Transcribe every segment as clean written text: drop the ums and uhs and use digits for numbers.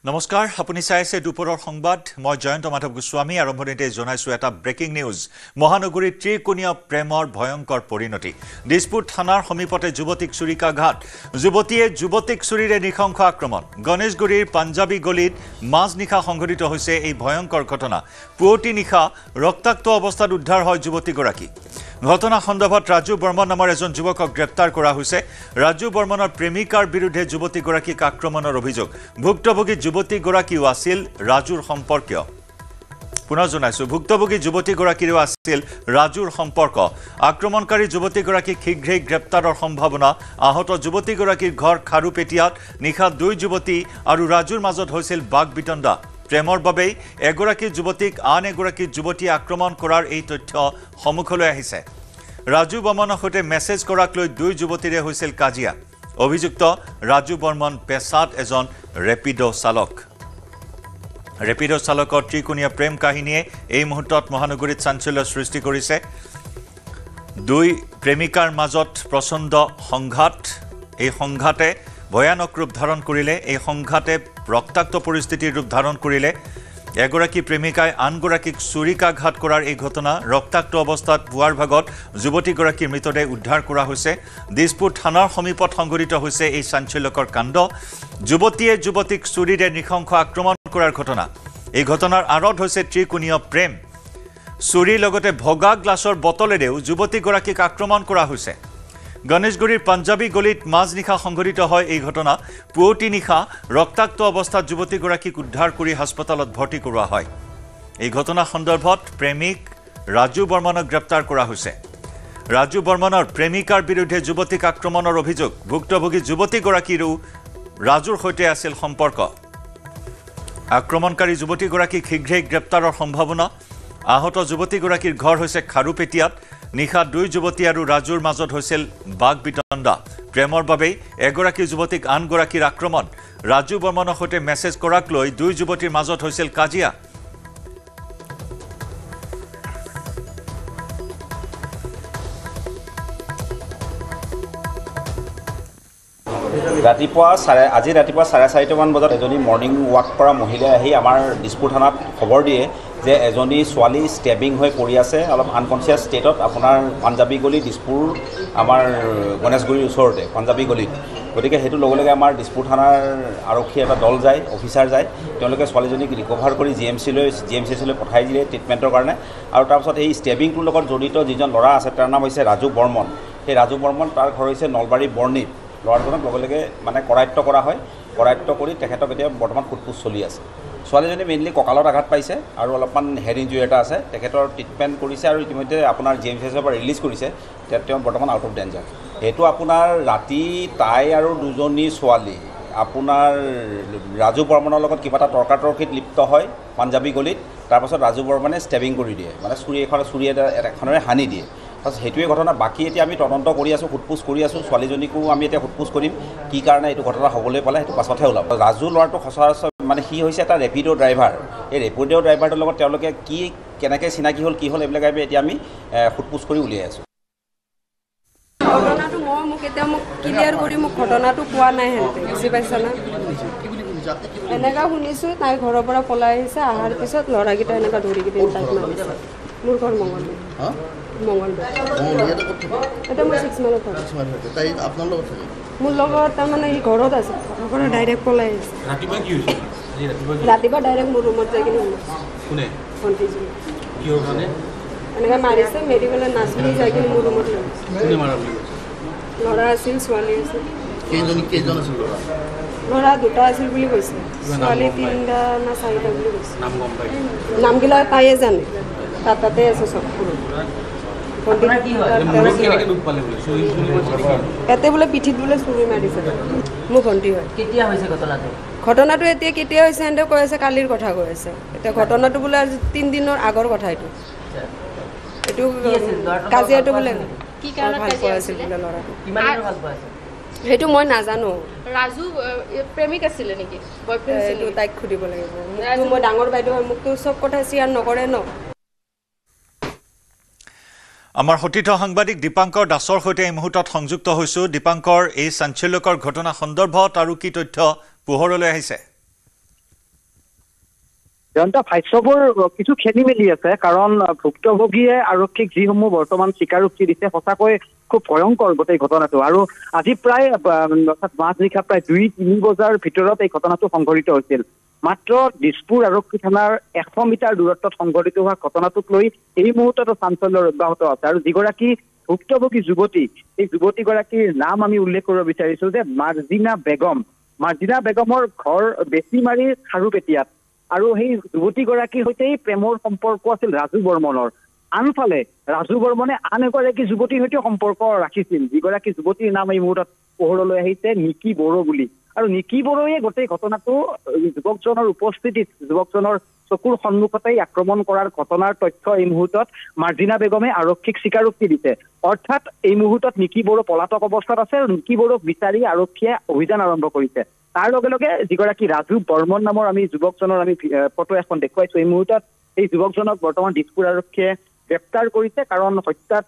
নমস্কাৰ আপুনি চাই আছে দুপৰৰ সংবাদ মই জয়ন্ত মাধৱ গোস্বামী আৰম্ভণিতে জনাইছো এটা ব্ৰেকিং নিউজ মহানগৰীৰ ত্ৰিকোণীয় প্ৰেমৰ ভয়ংকৰ পৰিণতি দিছপুৰ থানাৰ সমীপতে যুৱতীক চুৰিকাঘাত যুৱতীয়ে যুৱতীক চুৰিৰে নিখংস আক্ৰমণ গণেশগুৰিৰ পাঞ্জাবী গলিত মাজনিশা সংঘটিত হৈছে এই ভয়ংকৰ ঘটনা পুৱতি নিশা ৰক্তাক্ত অৱস্থাত উদ্ধাৰ হয় যুৱতীগৰাকী ঘটনা সন্দৰ্ভত ৰাজু বৰ্মন নামৰ এজন যুৱকক গ্ৰেপ্তাৰ কৰা হৈছে ৰাজু বৰ্মনৰ প্ৰেমিকাৰ বিৰুদ্ধে যুৱতীগৰাকীক আক্ৰমণৰ অভিযোগ ভুক্তভোগী যুৱতীগৰাকীও আছিল ৰাজুৰ সম্পৰ্কীয় পুনৰ জনাইছো ভুক্তভোগী যুৱতীগৰাকীও আছিল ৰাজুৰ সম্পৰ্ক আক্ৰমণকাৰী যুৱতীগৰাকীক শীঘ্ৰেই গ্ৰেপ্তাৰৰ সম্ভাৱনা আহত যুৱতীগৰাকীৰ ঘৰ খাৰুপেটিয়াত নিশা দুই যুৱতী আৰু ৰাজুৰ মাজত হৈছিল বাগবিতণ্ডা প্ৰেমৰ বাবেই এগৰাকী যুৱতীক আন এগৰাকী যুৱতীয়ে আক্ৰমণ কৰাৰ এই তথ্য সমুখলৈ আহিছে ৰাজু বৰ্মনৰ সৈতে মেছেজ কৰাক লৈ দুই যুৱতীৰে হৈছিল কাজিয়া অভিযুক্ত ৰাজু বৰ্মন পেছাত এজন ৰেপিডো চালকৰ ত্ৰিকোণীয়া প্ৰেম কাহিনীয়ে এই মুহূৰ্তত মহানগৰীত চাঞ্চল্য সৃষ্টি কৰিছে দুই প্ৰেমিকাৰ মাজত প্ৰচণ্ড সংঘাত এই সংঘাতে ভয়ানক ৰূপ ধাৰণ কৰিলে এই সংঘাতে ৰক্তাক্ত পৰিস্থিতিৰ ৰূপ ধাৰণ কৰিলে এগৰাকী প্ৰেমিকাই আনগৰাকীক চুৰিকাঘাত কৰাৰ এই ঘটনা ৰক্তাক্ত অৱস্থাত পুৱাৰ ভাগত যুৱতীগৰাকীৰ মৃতদেহ উদ্ধাৰ কৰা হৈছে দিছপুৰ থানাৰ সমীপত সংঘটিত হৈছে এই চাঞ্চল্যকৰ কাণ্ড যুৱতীয়ে যুৱতীক চুৰিৰে নিখংস আক্ৰমণ কৰাৰ ঘটনা এই ঘটনাৰ আঁৰত হৈছে ত্ৰিকোণীয় প্ৰেম চুৰিৰ লগতে ভগা গ্লাছৰ বটলেৰেও যুৱতীগৰাকীক আক্ৰমণ কৰা হৈছে গণেশগুৰিৰ পাঞ্জাবী গলিত মাজনিশা সংঘটিত হয় এই ঘটনা পুৱতি নিশা ৰক্তাক্ত অৱস্থাত যুৱতীগৰাকীক উদ্ধাৰ কৰি হাস্পতালত ভৰ্তি কৰোৱা হয় এই ঘটনা সন্দৰ্ভত প্ৰেমিক ৰাজু বৰ্মনক গ্ৰেপ্তাৰ কৰা হৈছে ৰাজু বৰ্মনৰ প্ৰেমিকাৰ বিৰুদ্ধে যুৱতীক আক্ৰমণৰ অভিযোগ ভুক্তভোগী যুৱতীগৰাকীৰো ৰাজুৰ সৈতে আছিল সম্পৰ্ক আক্ৰমণকাৰী যুৱতীগৰাকীক শীঘ্ৰেই গ্ৰেপ্তাৰৰ সম্ভাৱনা আহত যুৱতীগৰাকীৰ ঘৰ হৈছে খাৰুপেটিয়াত নিশা দুই যুৱতী আৰু ৰাজুৰ মাজত হৈছিল বাগবিতণ্ডা প্ৰেমৰ বাবেই এগৰাকী যুৱতীক আনগৰাকীৰ আক্ৰমণ ৰাজু বৰ্মনৰ সৈতে মেছেজ কৰাক লৈ দুই যুৱতীৰ মাজত হৈছিল কাজিয়া আজি ৰাতিপুৱা 4:30মান বজাত এজনী মৰ্ণিং ৱাক কৰা মহিলাই আহি আমাৰ দিছপুৰ থানাত খবৰ দিয়ে যে এজনী ছোৱালী ষ্টেবিং হৈ পৰি আছে অলপ আনকনচিয়াছ ষ্টেটত আপোনাৰ পাঞ্জাবী গলি দিছপুৰ আমাৰ গণেশগুৰিৰ ওচৰতে পাঞ্জাবী গলিত গতিকে সেইটো লগে লগে আমাৰ দিছপুৰ থানাৰ আৰক্ষী এটা দল যায় অফিচাৰ যায় তেওঁলোকে ছোৱালীজনীক ৰিকভাৰ কৰি জি এম চি লৈ পঠাই দিলে ট্ৰিটমেণ্টৰ কাৰণে আৰু তাৰপিছত এই ষ্টেবিংটোৰ লগত জড়িত যিজন ল'ৰা আছে তাৰ নাম হৈছে ৰাজু বৰ্মন সেই ৰাজু বৰ্মন তাৰ ঘৰ হৈছে নলবাৰী বৰ্ণিত ল'ৰাজনক লগে লগে মানে কৰায়ত্ব কৰা হয় কৰায়ত্ব কৰি তেখেতক এতিয়া বৰ্তমান সোধপোছ চলি আছে ছোৱালীজনী মেইনলি কঁকালত আঘাত পাইছে আৰু অলপমান হেড ইঞ্জুৰি এটা আছে তেখেতৰ ট্ৰিটমেণ্ট কৰিছে আৰু ইতিমধ্যে আপোনাৰ জি এম চি এছৰ পৰা ৰিলিজ কৰিছে তেওঁ বৰ্তমান আউট অফ ডেঞ্জাৰ সেইটো আপোনাৰ ৰাতি তাই আৰু দুজনী ছোৱালী আপোনাৰ ৰাজু বৰ্মনৰ লগত কিবা এটা তৰ্কাতৰ্কিত লিপ্ত হয় পাঞ্জাবী গলিত তাৰপাছত ৰাজু বৰ্মনে ষ্টেবিং কৰি দিয়ে মানে চুৰি এখনেৰে সানি দিয়ে তাৰপাছত সেইটোৱে ঘটনা বাকী এতিয়া আমি তদন্ত কৰি আছোঁ সোধপোছ কৰি আছোঁ ছোৱালীজনীকো আমি এতিয়া সোধপোছ কৰিম কি কাৰণে এইটো ঘটনা হ'বলৈ পালে সেইটো পাছতহে ওলাব ৰাজু ল'ৰাটো সচৰাচৰ মানে সি হৈছে এটা ৰেপিডো ড্ৰাইভাৰ এই ৰেপিডো ড্ৰাইভাৰটোৰ লগত তেওঁলোকে কেনেকৈ চিনাকি হ'ল কি হ'ল এইবিলাক এতিয়া আমি সোধপোছ কৰি উলিয়াই আছোঁ ঘটনাটো মোক ক্লিয়াৰ কৰি মোক ঘটনাটো কোৱা নাই হেঁতে বুজি পাইছা না এনেকুৱা শুনিছোঁ তাই ঘৰৰ পৰা পলাই আহিছে অহাৰ পিছত ল'ৰাকেইটা এনেকুৱা ধৰি কিনে তাইক মাৰিছে মোৰ ঘৰ মংগলবাৰ এতিয়া মই 6 মানত মোৰ লগত তাৰমানে সি ঘৰত আছে ঘৰৰ পৰা ডাইৰেক্ট পলাই আহিছে ৰাতিপুৱা ডাইৰেক্ট মোৰ ৰুমত যাই কিনে ভণ্টিজনী এনেকৈ মাৰিছে মেডিকেলত নাচনি যাই কিনে মোৰ ৰুমত লৈ ল'ৰা আছিল ছোৱালী আছিল ল'ৰা দুটা আছিল বুলি কৈছে ছোৱালী 3টা না 4টা বুলি কৈছে নামগিলা তাইয়ে জানে তাতে আছে চব ইয়াতে বোলে পিঠিত বোলে চুৰি মাৰিছে মোৰ ভণ্টি হয় কেতিয়া হৈছে ঘটনাটো এতিয়া কেতিয়া হৈছে সিহঁতে কৈ আছে কালিৰ কথা কৈ আছে এতিয়া ঘটনাটো বোলে আজি 3 দিনৰ আগৰ কথা এইটো কাজিয়াটো বোলে কি কাৰণত কাজিয়া আছিল বোলে ল'ৰাটো সেইটো মই নাজানো ৰাজু প্ৰেমিক আছিল নেকি বয়ফ্ৰেণ্ড আছিল এইটো তাইক খুদিব লাগিব মই ডাঙৰ বাইদেউ হয় মোকতো চব কথা শ্বেয়াৰ নকৰে ন আমাৰ সতীৰ্থ সাংবাদিক দীপাংকৰ দাসৰ সৈতে এই মুহূৰ্তত সংযুক্ত হৈছো দীপাংকৰ এই চাঞ্চল্যকৰ ঘটনা সন্দৰ্ভত আৰু কি তথ্য পোহৰলৈ আহিছে জয়ন্ত ভাষ্যবোৰ কিছু খেলি মেলি আছে কাৰণ ভুক্তভোগীয়ে আৰক্ষীক যিসমূহ বৰ্তমান স্বীকাৰোক্তি দিছে সঁচাকৈ খুব ভয়ংকৰ গোটেই ঘটনাটো আৰু আজি প্ৰায় অৰ্থাৎ মাজনিশা প্ৰায় 2-3 বজাৰ ভিতৰত এই ঘটনাটো সংঘটিত হৈছিল মাত্ৰ দিছপুৰ আৰক্ষী থানাৰ 100 মিটাৰ দূৰত্বত সংঘটিত হোৱা ঘটনাটোক লৈ এই মুহূৰ্তত চাঞ্চল্য অব্যাহত আছে আৰু যিগৰাকী ভুক্তভোগী যুৱতী এই যুৱতীগৰাকীৰ নাম আমি উল্লেখ কৰিব বিচাৰিছো যে মাৰ্জিনা বেগমৰ ঘৰ বেছিমাৰী খাৰুপেটীয়াত আৰু সেই যুৱতীগৰাকীৰ সৈতে প্ৰেমৰ সম্পৰ্ক আছিল ৰাজু বৰ্মনৰ আনফালে ৰাজু বৰ্মনে আন এগৰাকী যুৱতীৰ সৈতে সম্পৰ্ক ৰাখিছিল যিগৰাকী যুৱতীৰ নাম এই মুহূৰ্তত পোহৰলৈ আহিছে নিকি বড়ো বুলি আৰু নিকি বড়োয়ে গোটেই ঘটনাটো যুৱকজনৰ উপস্থিতিত যুৱকজনৰ চকুৰ সন্মুখতেই আক্ৰমণ কৰাৰ ঘটনাৰ তথ্য এই মুহূৰ্তত মাৰ্জিনা বেগমে আৰক্ষীক স্বীকাৰোক্তি দিছে অৰ্থাৎ এই মুহূৰ্তত নিকি বড়ো পলাতক অৱস্থাত আছে আৰু নিকি বড়োক বিচাৰি আৰক্ষীয়ে অভিযান আৰম্ভ কৰিছে তাৰ লগে লগে যিগৰাকী ৰাজু বৰ্মন নামৰ আমি যুৱকজনৰ আমি ফটো এখন দেখুৱাইছো এই মুহূৰ্তত এই যুৱকজনক বৰ্তমান দিছপুৰ আৰক্ষীয়ে গ্ৰেপ্তাৰ কৰিছে কাৰণ হত্যাত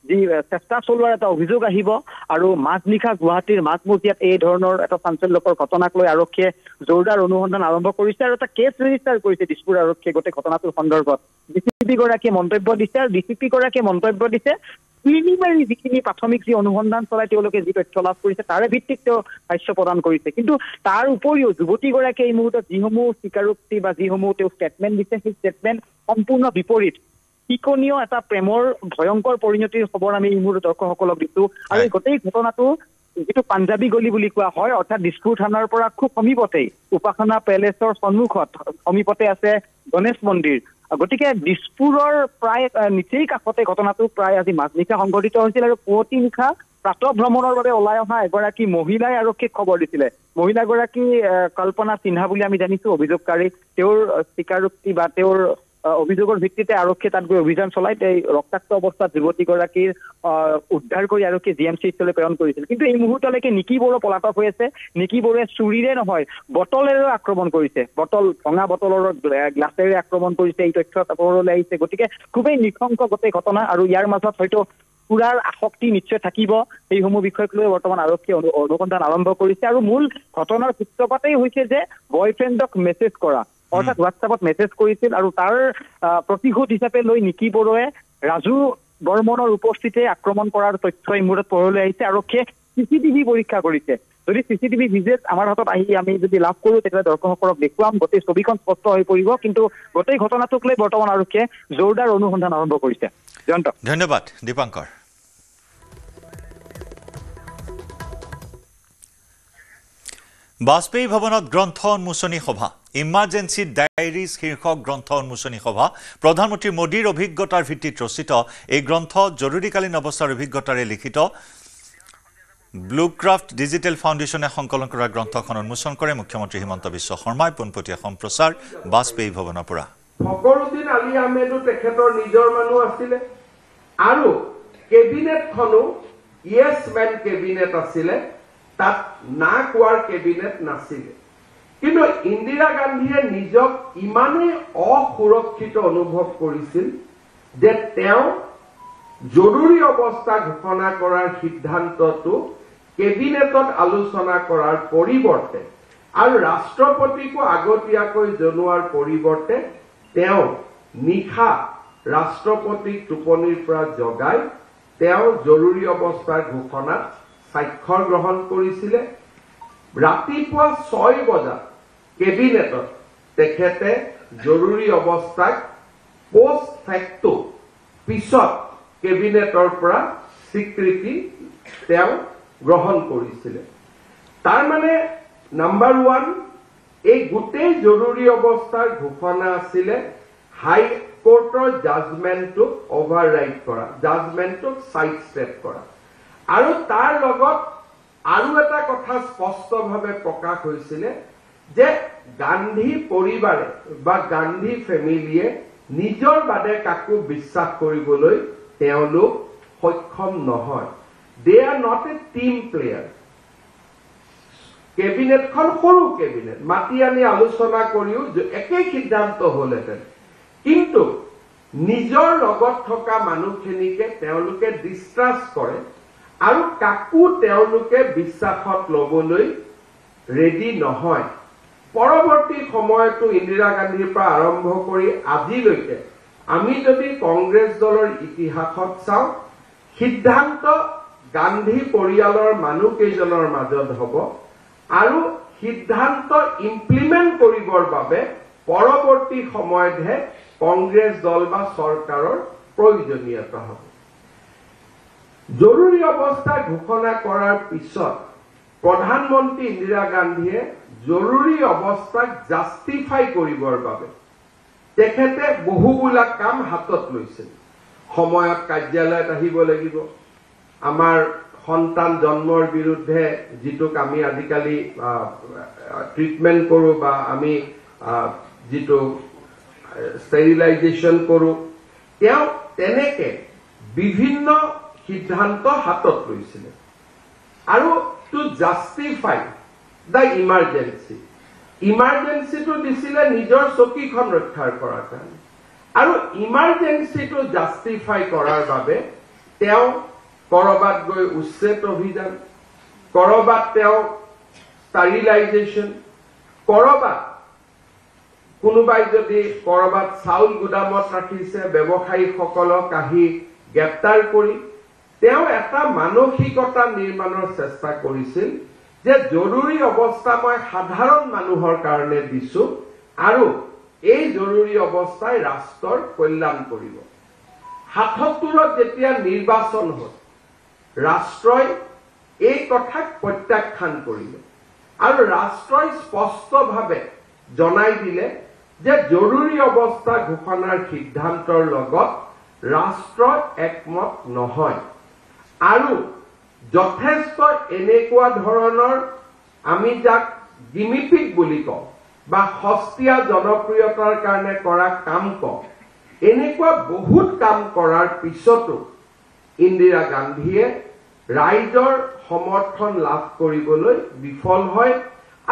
যি চেষ্টা চলোৱাৰ এটা অভিযোগ আহিব আৰু মাজনিশা গুৱাহাটীৰ মাজমজিয়াত এই ধৰণৰ এটা চাঞ্চল্যকৰ ঘটনাক লৈ আৰক্ষীয়ে জোৰদাৰ অনুসন্ধান আৰম্ভ কৰিছে আৰু এটা কেছ ৰেজিষ্টাৰ কৰিছে দিছপুৰ আৰক্ষীয়ে গোটেই ঘটনাটোৰ সন্দৰ্ভত ডিচিপি গৰাকীয়ে মন্তব্য দিছে আৰু ডিচিপি গৰাকীয়ে মন্তব্য দিছে প্ৰিলিমিনাৰী যিখিনি প্ৰাথমিক যি অনুসন্ধান চলাই তেওঁলোকে যি তথ্য লাভ কৰিছে তাৰে ভিত্তিত তেওঁ ভাষ্য প্ৰদান কৰিছে কিন্তু তাৰ উপৰিও যুৱতীগৰাকীয়ে এই মুহূৰ্তত যিসমূহ স্বীকাৰোক্তি বা যিসমূহ তেওঁ ষ্টেটমেণ্ট দিছে সেই ষ্টেটমেণ্ট সম্পূৰ্ণ বিপৰীত শিকনীয় এটা প্ৰেমৰ ভয়ংকৰ পৰিণতিৰ খবৰ আমি এই মুহূৰ্তত দৰ্শকসকলক দিছো আৰু এই গোটেই ঘটনাটো যিটো পাঞ্জাবী গলি বুলি কোৱা হয় অৰ্থাৎ দিছপুৰ থানাৰ পৰা খুব সমীপতেই উপাসনা পেলেচৰ সন্মুখত সমীপতে আছে গণেশ মন্দিৰ গতিকে দিছপুৰৰ প্ৰায় নিচেই কাষতে ঘটনাটো প্ৰায় আজি মাজনিশা সংঘটিত হৈছিল আৰু পুৱতি নিশা প্ৰাতঃ ভ্ৰমণৰ বাবে ওলাই অহা এগৰাকী মহিলাই আৰক্ষীক খবৰ দিছিলে মহিলাগৰাকী কল্পনা সিনহা বুলি আমি জানিছো অভিযোগকাৰী তেওঁৰ স্বীকাৰোক্তি বা তেওঁৰ অভিযোগৰ ভিত্তিতে আৰক্ষীয়ে তাত গৈ অভিযান চলাই এই ৰক্তাক্ত অৱস্থাত যুৱতীগৰাকীৰ উদ্ধাৰ কৰি আৰক্ষীয়ে জিএমচি স্থললৈ প্ৰেৰণ কৰিছিল কিন্তু এই মুহূৰ্তলৈকে নিকি বড়ো পলাতক হৈ আছে নিকি বড়োৱে চুৰিৰে নহয় বটলেৰে আক্ৰমণ কৰিছে ভঙা বটলৰ গ্লাছেৰে আক্ৰমণ কৰিছে এই তথ্য পোহৰলৈ আহিছে গতিকে খুবেই নৃশংস গোটেই ঘটনা আৰু ইয়াৰ মাজত হয়তো পুৰাৰ আসক্তি নিশ্চয় থাকিব এইসমূহ বিষয়ক লৈ বৰ্তমান আৰক্ষীয়ে অনুসন্ধান আৰম্ভ কৰিছে আৰু মূল ঘটনাৰ সূত্ৰপাতেই হৈছে যে বয়ফ্ৰেণ্ডক মেছেজ কৰা অৰ্থাৎ হোৱাটছএপত মেছেজ কৰিছিল আৰু তাৰ প্ৰতিশোধ হিচাপে লৈ নিকি বড়োৱে ৰাজু বৰ্মনৰ উপস্থিতিতে আক্ৰমণ কৰাৰ তথ্য এই মুহূৰ্তত পোহৰলৈ আহিছে আৰক্ষীয়ে চিচিটিভি পৰীক্ষা কৰিছে যদি চিচিটিভি ভিজুৱেল আমাৰ হাতত আহি আমি যদি লাভ কৰোঁ তেতিয়াহ'লে দৰ্শকসকলক দেখুৱাম গোটেই ছবিখন স্পষ্ট হৈ পৰিব কিন্তু গোটেই ঘটনাটোক লৈ বৰ্তমান আৰক্ষীয়ে জোৰদাৰ অনুসন্ধান আৰম্ভ কৰিছে জয়ন্ত ধন্যবাদ দীপাংকৰ বাজপেয়ী ভৱনত গ্ৰন্থ উন্মোচনী সভা ইমাৰ্জেঞ্চি ডায়েৰিজ শীৰ্ষক গ্ৰন্থ উন্মোচনী সভা প্ৰধানমন্ত্ৰী মোদীৰ অভিজ্ঞতাৰ ভিত্তিত ৰচিত এই গ্ৰন্থ জৰুৰীকালীন অৱস্থাৰ অভিজ্ঞতাৰে লিখিত ব্লুক্ৰাফ্ট ডিজিটেল ফাউণ্ডেশ্যনে সংকলন কৰা গ্ৰন্থখন উন্মোচন কৰে মুখ্যমন্ত্ৰী হিমন্ত বিশ্ব শৰ্মাই পোনপটীয়া সম্প্ৰচাৰ বাজপেয়ী ভৱনৰ পৰা ফকৰুদ্দিন আলী আহমেদো তেখেতৰ নিজৰ মানুহ আছিলে আৰু কেবিনেটখনো ইয়েছ মেন কেবিনেট আছিলে তাত না কোৱাৰ কেবিনেট নাছিলে কিন্তু ইন্দিৰা গান্ধীয়ে নিজক ইমানেই অসুৰক্ষিত অনুভৱ কৰিছিল যে তেওঁ জৰুৰী অৱস্থা ঘোষণা কৰাৰ সিদ্ধান্তটো কেবিনেটত আলোচনা কৰাৰ পৰিৱৰ্তে আৰু ৰাষ্ট্ৰপতিকো আগতীয়াকৈ জনোৱাৰ পৰিৱৰ্তে তেওঁ নিশা ৰাষ্ট্ৰপতিক টোপনিৰ পৰা জগাই তেওঁ জৰুৰী অৱস্থাৰ ঘোষণাত স্বাক্ষৰ গ্ৰহণ কৰিছিলে ৰাতিপুৱা 6 বজাত কেবিনেটত তেখেতে জৰুৰী অৱস্থাক পোষ্ট ফেক্টো পিছত কেবিনেটৰ পৰা স্বীকৃতি তেওঁ গ্ৰহণ কৰিছিলে তাৰ মানে নাম্বাৰ 1 এই গোটেই জৰুৰী অৱস্থাৰ ঘোষণা আছিলে হাই কোৰ্টৰ জাজমেণ্টক অভাৰৰাইড কৰা জাজমেণ্টক সাইড ষ্টেপ কৰা আৰু তাৰ লগত আৰু এটা কথা স্পষ্টভাৱে প্ৰকাশ হৈছিলে যে গান্ধী পৰিবাৰে বা গান্ধী ফেমিলিয়ে নিজৰ বাদে কাকো বিশ্বাস কৰিবলৈ তেওঁলোক সক্ষম নহয় they are not a team player কেবিনেটখন সৰু কেবিনেট মাতি আনি আলোচনা কৰিও একেই সিদ্ধান্ত হ'লহেঁতেন কিন্তু নিজৰ লগত থকা মানুহখিনিকে তেওঁলোকে ডিষ্ট্ৰাষ্ট কৰে আৰু কাকো তেওঁলোকে বিশ্বাসত ল'বলৈ ৰেডি নহয় পৰৱৰ্তী সময়তো ইন্দিৰা গান্ধীৰ পৰা আৰম্ভ কৰি আজিলৈকে আমি যদি কংগ্ৰেছ দলৰ ইতিহাসত চাওঁ সিদ্ধান্ত গান্ধী পৰিয়ালৰ মানুহকেইজনৰ মাজত হ'ব আৰু সিদ্ধান্ত ইমপ্লিমেণ্ট কৰিবৰ বাবে পৰৱৰ্তী সময়তহে কংগ্ৰেছ দল বা চৰকাৰৰ প্ৰয়োজনীয়তা হ'ব জৰুৰী অৱস্থা ঘোষণা কৰাৰ পিছত প্ৰধানমন্ত্ৰী ইন্দিৰা গান্ধীয়ে জৰুৰী অৱস্থাক জাষ্টিফাই কৰিবৰ বাবে তেখেতে বহুবিলাক কাম হাতত লৈছিল সময়ত কাৰ্যালয়ত আহিব লাগিব আমাৰ সন্তান জন্মৰ বিৰুদ্ধে যিটোক আমি আজিকালি ট্ৰিটমেণ্ট কৰো বা আমি যিটো ষ্টেৰিলাইজেশ্যন কৰো তেওঁ তেনেকে বিভিন্ন সিদ্ধান্ত হাতত লৈছিল আৰু টু জাষ্টিফাই দ্য ইমাৰ্জেঞ্চিটো দিছিলে নিজৰ চকীখন ৰক্ষাৰ কৰাৰ কাৰণে আৰু ইমাৰ্জেঞ্চিটো জাষ্টিফাই কৰাৰ বাবে তেওঁ কৰবাত গৈ উচ্ছেদ অভিযান কৰবাত তেওঁ ষ্টেৰিলাইজেশ্যন কৰবাত কোনোবাই যদি কৰবাত চাউল গুদামত ৰাখিছে ব্যৱসায়ীসকলক আহি গ্ৰেপ্তাৰ কৰি তেওঁ এটা মানসিকতা নিৰ্মাণৰ চেষ্টা কৰিছিল যে জৰুৰী অৱস্থা মই সাধাৰণ মানুহৰ কাৰণে দিছো আৰু এই জৰুৰী অৱস্থাই ৰাষ্ট্ৰৰ কল্যাণ কৰিব ৭৭ত যেতিয়া নিৰ্বাচন হ'ল ৰাষ্ট্ৰই এই কথাক প্ৰত্যাখ্যান কৰিলে আৰু ৰাষ্ট্ৰই স্পষ্টভাৱে জনাই দিলে যে জৰুৰী অৱস্থা ঘোষণাৰ সিদ্ধান্তৰ লগত ৰাষ্ট্ৰ একমত নহয় আৰু যথেষ্ট এনেকুৱা ধৰণৰ আমি যাক গিমিপিক বুলি কওঁ বা সস্তীয়া জনপ্ৰিয়তাৰ কাৰণে কৰা কাম কওঁ এনেকুৱা বহুত কাম কৰাৰ পিছতো ইন্দিৰা গান্ধীয়ে ৰাইজৰ সমৰ্থন লাভ কৰিবলৈ বিফল হয়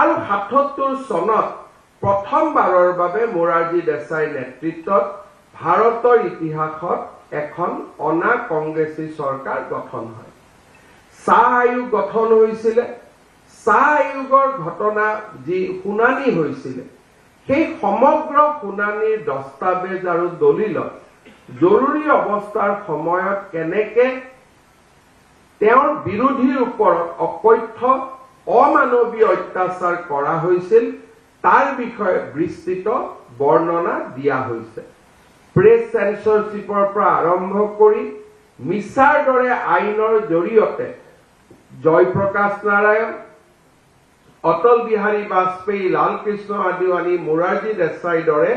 আৰু ৭৭ চনত প্ৰথমবাৰৰ বাবে মোৰাৰজী দেশাইৰ নেতৃত্বত ভাৰতৰ ইতিহাসত এখন অনা কংগ্ৰেছী চৰকাৰ গঠন হয় চাহ আয়োগ গঠন হৈছিলে চাহ আয়োগৰ ঘটনা যি শুনানি হৈছিলে সেই সমগ্ৰ শুনানিৰ দস্তাবেজ আৰু দলিলত জৰুৰী অৱস্থাৰ সময়ত কেনেকে তেওঁৰ বিৰোধীৰ ওপৰত অকথ্য অমানৱীয় অত্যাচাৰ কৰা হৈছিল তাৰ বিষয়ে বিস্তৃত বৰ্ণনা দিয়া হৈছে প্ৰেছ চেঞ্চৰশ্বিপৰ পৰা আৰম্ভ কৰি মিছাৰ দৰে আইনৰ জৰিয়তে জয়প্ৰকাশ নাৰায়ণ অটল বিহাৰী বাজপেয়ী লালকৃষ্ণ আদৱানী মোৰাৰজী দেশাইৰ দৰে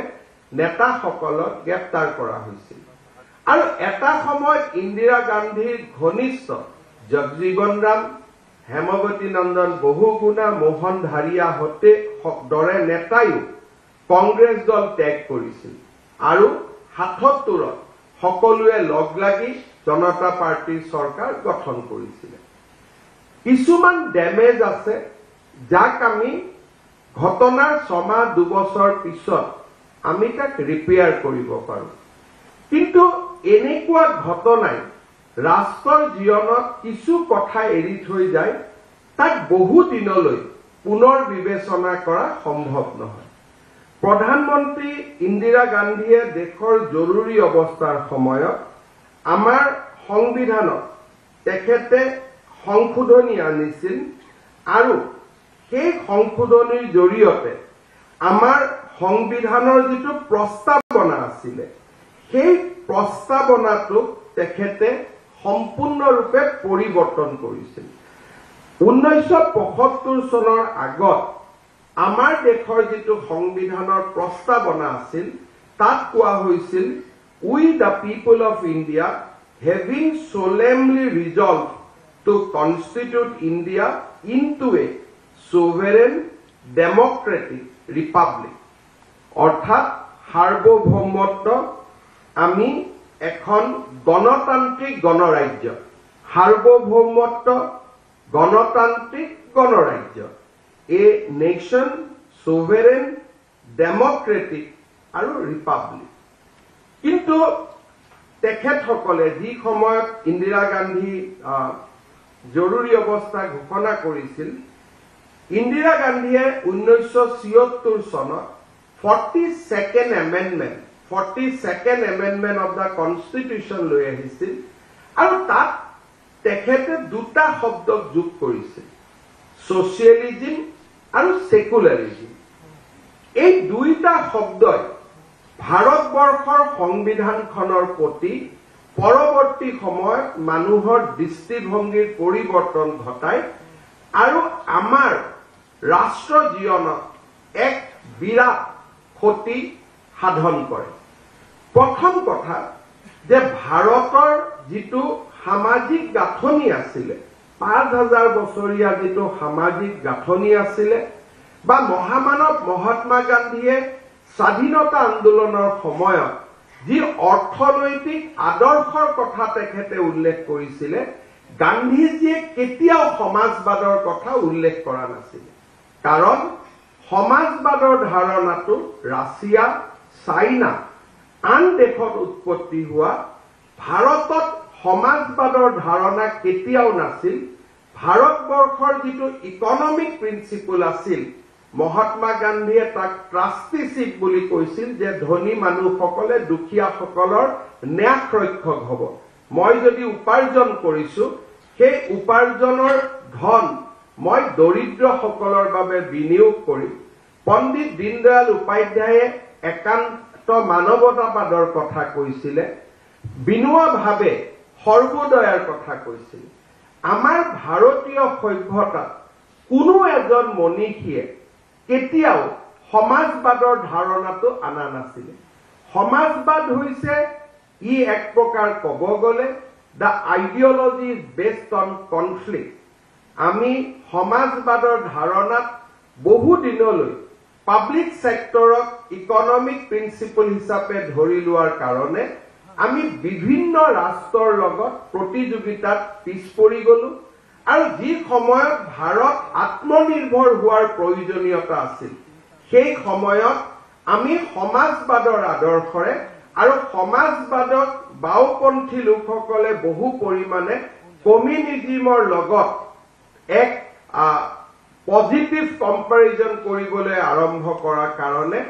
নেতাসকলক গ্ৰেপ্তাৰ কৰা হৈছিল আৰু এটা সময়ত ইন্দিৰা গান্ধীৰ ঘনিষ্ঠ জগজীৱন ৰাম হেমৱতী নন্দন বহুগুণা মোহন ধাৰিয়াহঁতে দৰে নেতাইও কংগ্ৰেছ দল ত্যাগ কৰিছিল আৰু ৭৭ত সকলোৱে লগ লাগি জনতা পাৰ্টিৰ চৰকাৰ গঠন কৰিছিলে কিছুমান ডেমেজ আছে যাক আমি ঘটনাৰ ৬ মাহ ২ বছৰ পিছত আমি তাক ৰিপেয়াৰ কৰিব পাৰোঁ কিন্তু এনেকুৱা ঘটনাই ৰাষ্ট্ৰৰ জীৱনত কিছু কথা এৰি থৈ যায় তাক বহু দিনলৈ পুনৰ বিবেচনা কৰা সম্ভৱ নহয় প্ৰধানমন্ত্ৰী ইন্দিৰা গান্ধীয়ে দেশৰ জৰুৰী অৱস্থাৰ সময়ত আমাৰ সংবিধানত তেখেতে সংশোধনী আনিছিল আৰু সেই সংশোধনীৰ জৰিয়তে আমাৰ সংবিধানৰ যিটো প্ৰস্তাৱনা আছিলে সেই প্ৰস্তাৱনাটোক তেখেতে সম্পূৰ্ণৰূপে পৰিৱৰ্তন কৰিছিল ১৯৭৫ চনৰ আগত আমাৰ দেশৰ যিটো সংবিধানৰ প্ৰস্তাৱনা আছিল তাত কোৱা হৈছিল we the people of India having solemnly resolved to constitute India into a sovereign democratic republic অৰ্থাৎ সাৰ্বভৌমত্ব আমি এখন গণতান্ত্ৰিক গণৰাজ্য সাৰ্বভৌমত্ব গণতান্ত্ৰিক গণৰাজ্য এ নেশ্যন sovereign democratic আৰু ৰিপাব্লিক কিন্তু তেখেতসকলে যি সময়ত ইন্দিৰা গান্ধী জৰুৰী অৱস্থা ঘোষণা কৰিছিল ইন্দিৰা গান্ধীয়ে 1976 চনত 42nd amendment of the constitution লৈ আহিছিল আৰু তাত তেখেতে দুটা শব্দ যোগ কৰিছিল socialism আৰু secularism এই দুইটা শব্দই ভাৰতবৰ্ষৰ সংবিধানখনৰ প্ৰতি পৰৱৰ্তী সময়ত মানুহৰ দৃষ্টিভংগীৰ পৰিৱৰ্তন ঘটায় আৰু আমাৰ ৰাষ্ট্ৰ জীৱনত এক বিৰাট ক্ষতি সাধন কৰে প্ৰথম কথা যে ভাৰতৰ যিটো সামাজিক গাঁথনি আছিলে 5000 বছৰীয়া যিটো সামাজিক গাঁথনি আছিলে বা মহামানৱ মহাত্মা গান্ধীয়ে স্বাধীনতা আন্দোলনৰ সময়ত যি অৰ্থনৈতিক আদৰ্শৰ কথা তেখেতে উল্লেখ কৰিছিলে গান্ধীজীয়ে কেতিয়াও সমাজবাদৰ কথা উল্লেখ কৰা নাছিল কাৰণ সমাজবাদৰ ধাৰণাটো ৰাছিয়া চাইনা আন দেশত উৎপত্তি হোৱা ভাৰতত সমাজবাদৰ ধাৰণা কেতিয়াও নাছিল ভাৰতবৰ্ষৰ যিটো ইকনমিক প্ৰিন্সিপল আছিল মহাত্মা গান্ধীয়ে তাক ট্ৰাষ্টিশ্বিপ বুলি কৈছিল যে ধনী মানুহসকলে দুখীয়াসকলৰ ন্যায় ৰক্ষক হ'ব মই যদি উপাৰ্জন কৰিছো সেই উপাৰ্জনৰ ধন মই দৰিদ্ৰসকলৰ বাবে বিনিয়োগ কৰিম পণ্ডিত দীনদয়াল উপাধ্যায়ে একান্ত মানৱতাবাদৰ কথা কৈছিলে বিনুৱাভাৱে সৰ্বোদয়ৰ কথা কৈছিল আমাৰ ভাৰতীয় সভ্যতাত কোনো এজন মনীষীয়ে কেতিয়াও সমাজবাদৰ ধাৰণাটো আনা নাছিল সমাজবাদ হৈছে ই এক প্ৰকাৰ ক'ব গ'লে the ideology is based on conflict আমি সমাজবাদৰ ধাৰণাত বহু দিনলৈ পাব্লিক সেক্টৰক ইকনমিক প্ৰিন্সিপল হিচাপে ধৰি লোৱাৰ কাৰণে আমি বিভিন্ন ৰাষ্ট্ৰৰ লগত প্ৰতিযোগিতাত পিছ পৰি গলো আৰু যি সময়ত ভাৰত আত্মনিৰ্ভৰ হোৱাৰ প্ৰয়োজনীয়তা আছিল সেই সময়ত আমি সমাজবাদৰ আদৰ্শৰে আৰু সমাজবাদক বাওপন্থী লোকসকলে বহু পৰিমাণে কমিউনিজমৰ লগত এক পজিটিভ কম্পাৰিজন কৰিবলৈ আৰম্ভ কৰাৰ কাৰণে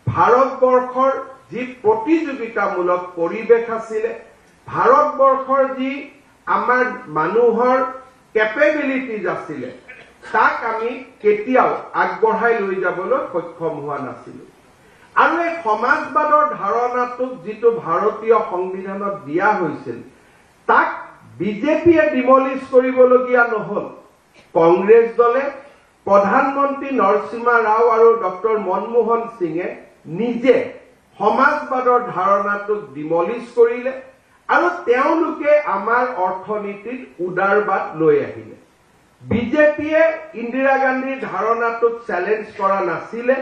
ভাৰতবৰ্ষৰ যি প্ৰতিযোগিতামূলক পৰিৱেশ আছিলে ভাৰতবৰ্ষৰ যি আমাৰ মানুহৰ কেপেবিলিটিজ আছিলে তাক আমি কেতিয়াও আগবঢ়াই লৈ যাবলৈ সক্ষম হোৱা নাছিলো আৰু এই সমাজবাদৰ ধাৰণাটোক যিটো ভাৰতীয় সংবিধানত দিয়া হৈছিল তাক বিজেপিয়ে ডিমলিছ কৰিবলগীয়া নহল কংগ্ৰেছ দলে প্ৰধানমন্ত্ৰী নৰসিংহ ৰাও আৰু ডক্টৰ মনমোহন সিঙে নিজে সমাজবাদৰ ধাৰণাটোক ডিমলিছ কৰিলে আৰু তেওঁলোকে আমাৰ অৰ্থনীতিত উদাৰবাদ লৈ আহিলে বিজেপিয়ে ইন্দিৰা গান্ধীৰ ধাৰণাটোক চ্যালেঞ্জ কৰা নাছিলে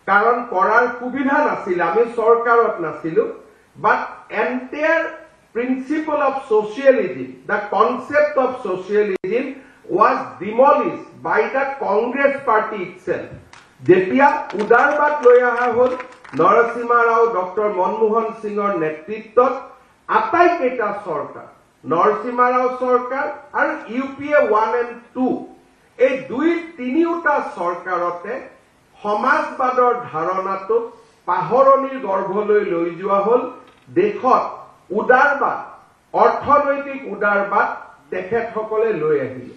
কাৰণ কৰাৰ সুবিধা নাছিল আমি চৰকাৰত নাছিলো but entire principle of socialism the concept of socialism was demolished by the Congress party itself যেতিয়া উদাৰবাদ লৈ অহা হ'ল নৰসিংহ ৰাও ডক্টৰ মনমোহন সিঙৰ নেতৃত্বত আটাইকেইটা চৰকাৰ নৰসিংহ ৰাও চৰকাৰ আৰু ইউপিএ 1 and 2 এই দুই তিনিওটা চৰকাৰতে সমাজবাদৰ ধাৰণাটো পাহৰণিৰ গৰ্ভলৈ লৈ যোৱা হ'ল দেশত উদাৰবাদ অৰ্থনৈতিক উদাৰবাদ তেখেতসকলে লৈ আহিলে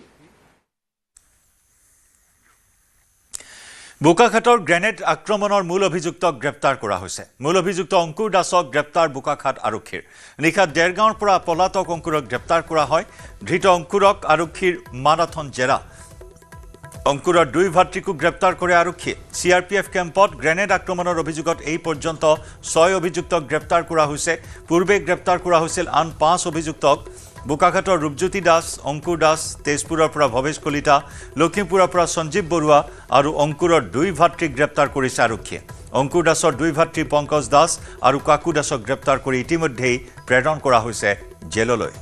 বোকাখাটৰ গ্ৰেনেড আক্ৰমণৰ মূল অভিযুক্তক গ্ৰেপ্তাৰ কৰা হৈছে মূল অভিযুক্ত অংকুৰ দাসক গ্ৰেপ্তাৰ বোকাখাট আৰক্ষীৰ নিশা ডেৰগাঁৱৰ পৰা পলাতক অংকুৰক গ্ৰেপ্তাৰ কৰা হয় ধৃত অংকুৰক আৰক্ষীৰ মাৰাথন জেৰা অংকুৰৰ দুই ভাতৃকো গ্ৰেপ্তাৰ কৰে আৰক্ষীয়ে সিআৰপিএফ কেম্পত গ্ৰেনেড আক্ৰমণৰ অভিযোগত এই পৰ্যন্ত 6 অভিযুক্তক গ্ৰেপ্তাৰ কৰা হৈছে পূৰ্বে গ্ৰেপ্তাৰ কৰা হৈছিল আন 5 অভিযুক্তক বোকাখাটৰ ৰূপজ্যোতি দাস অংকুৰ দাস তেজপুৰৰ পৰা ভৱেশ কলিতা লখিমপুৰৰ পৰা সঞ্জীৱ বৰুৱা আৰু অংকুৰৰ দুই ভাতৃক গ্ৰেপ্তাৰ কৰিছে আৰক্ষীয়ে অংকুৰ দাসৰ দুই ভাতৃ পংকজ দাস আৰু কাকু দাসক গ্ৰেপ্তাৰ কৰি ইতিমধ্যেই প্ৰেৰণ কৰা হৈছে জেললৈ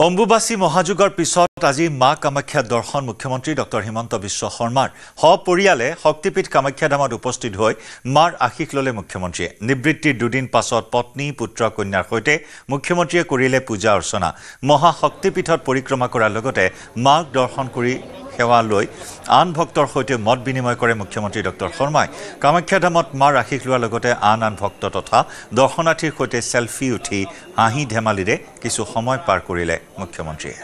অম্বুবাচী মহাযুগৰ পিছত আজি মা কামাখ্যা দৰ্শন মুখ্যমন্ত্ৰী ডক্টৰ হিমন্ত বিশ্ব শৰ্মাৰ সপৰিয়ালে শক্তিপীঠ কামাখ্যা ধামত উপস্থিত হৈ মাৰ আশীষ ললে মুখ্যমন্ত্ৰীয়ে নিবৃত্তিৰ দুদিন পাছত পত্নী পুত্ৰ কন্যাৰ সৈতে মুখ্যমন্ত্ৰীয়ে কৰিলে পূজা অৰ্চনা মহা শক্তিপীঠত পৰিক্ৰমা কৰাৰ লগতে মাক দৰ্শন কৰি সেৱা লৈ আন ভক্তৰ সৈতে মত বিনিময় কৰে মুখ্যমন্ত্ৰী ডক্টৰ শৰ্মাই কামাখ্যা ধামত মাৰ আশীষ লোৱাৰ লগতে আন ভক্ত তথা দৰ্শনাৰ্থীৰ সৈতে সেলফি উঠি হাঁহি ধেমালিৰে কিছু সময় পাৰ কৰিলে মুখ্যমন্ত্ৰীয়ে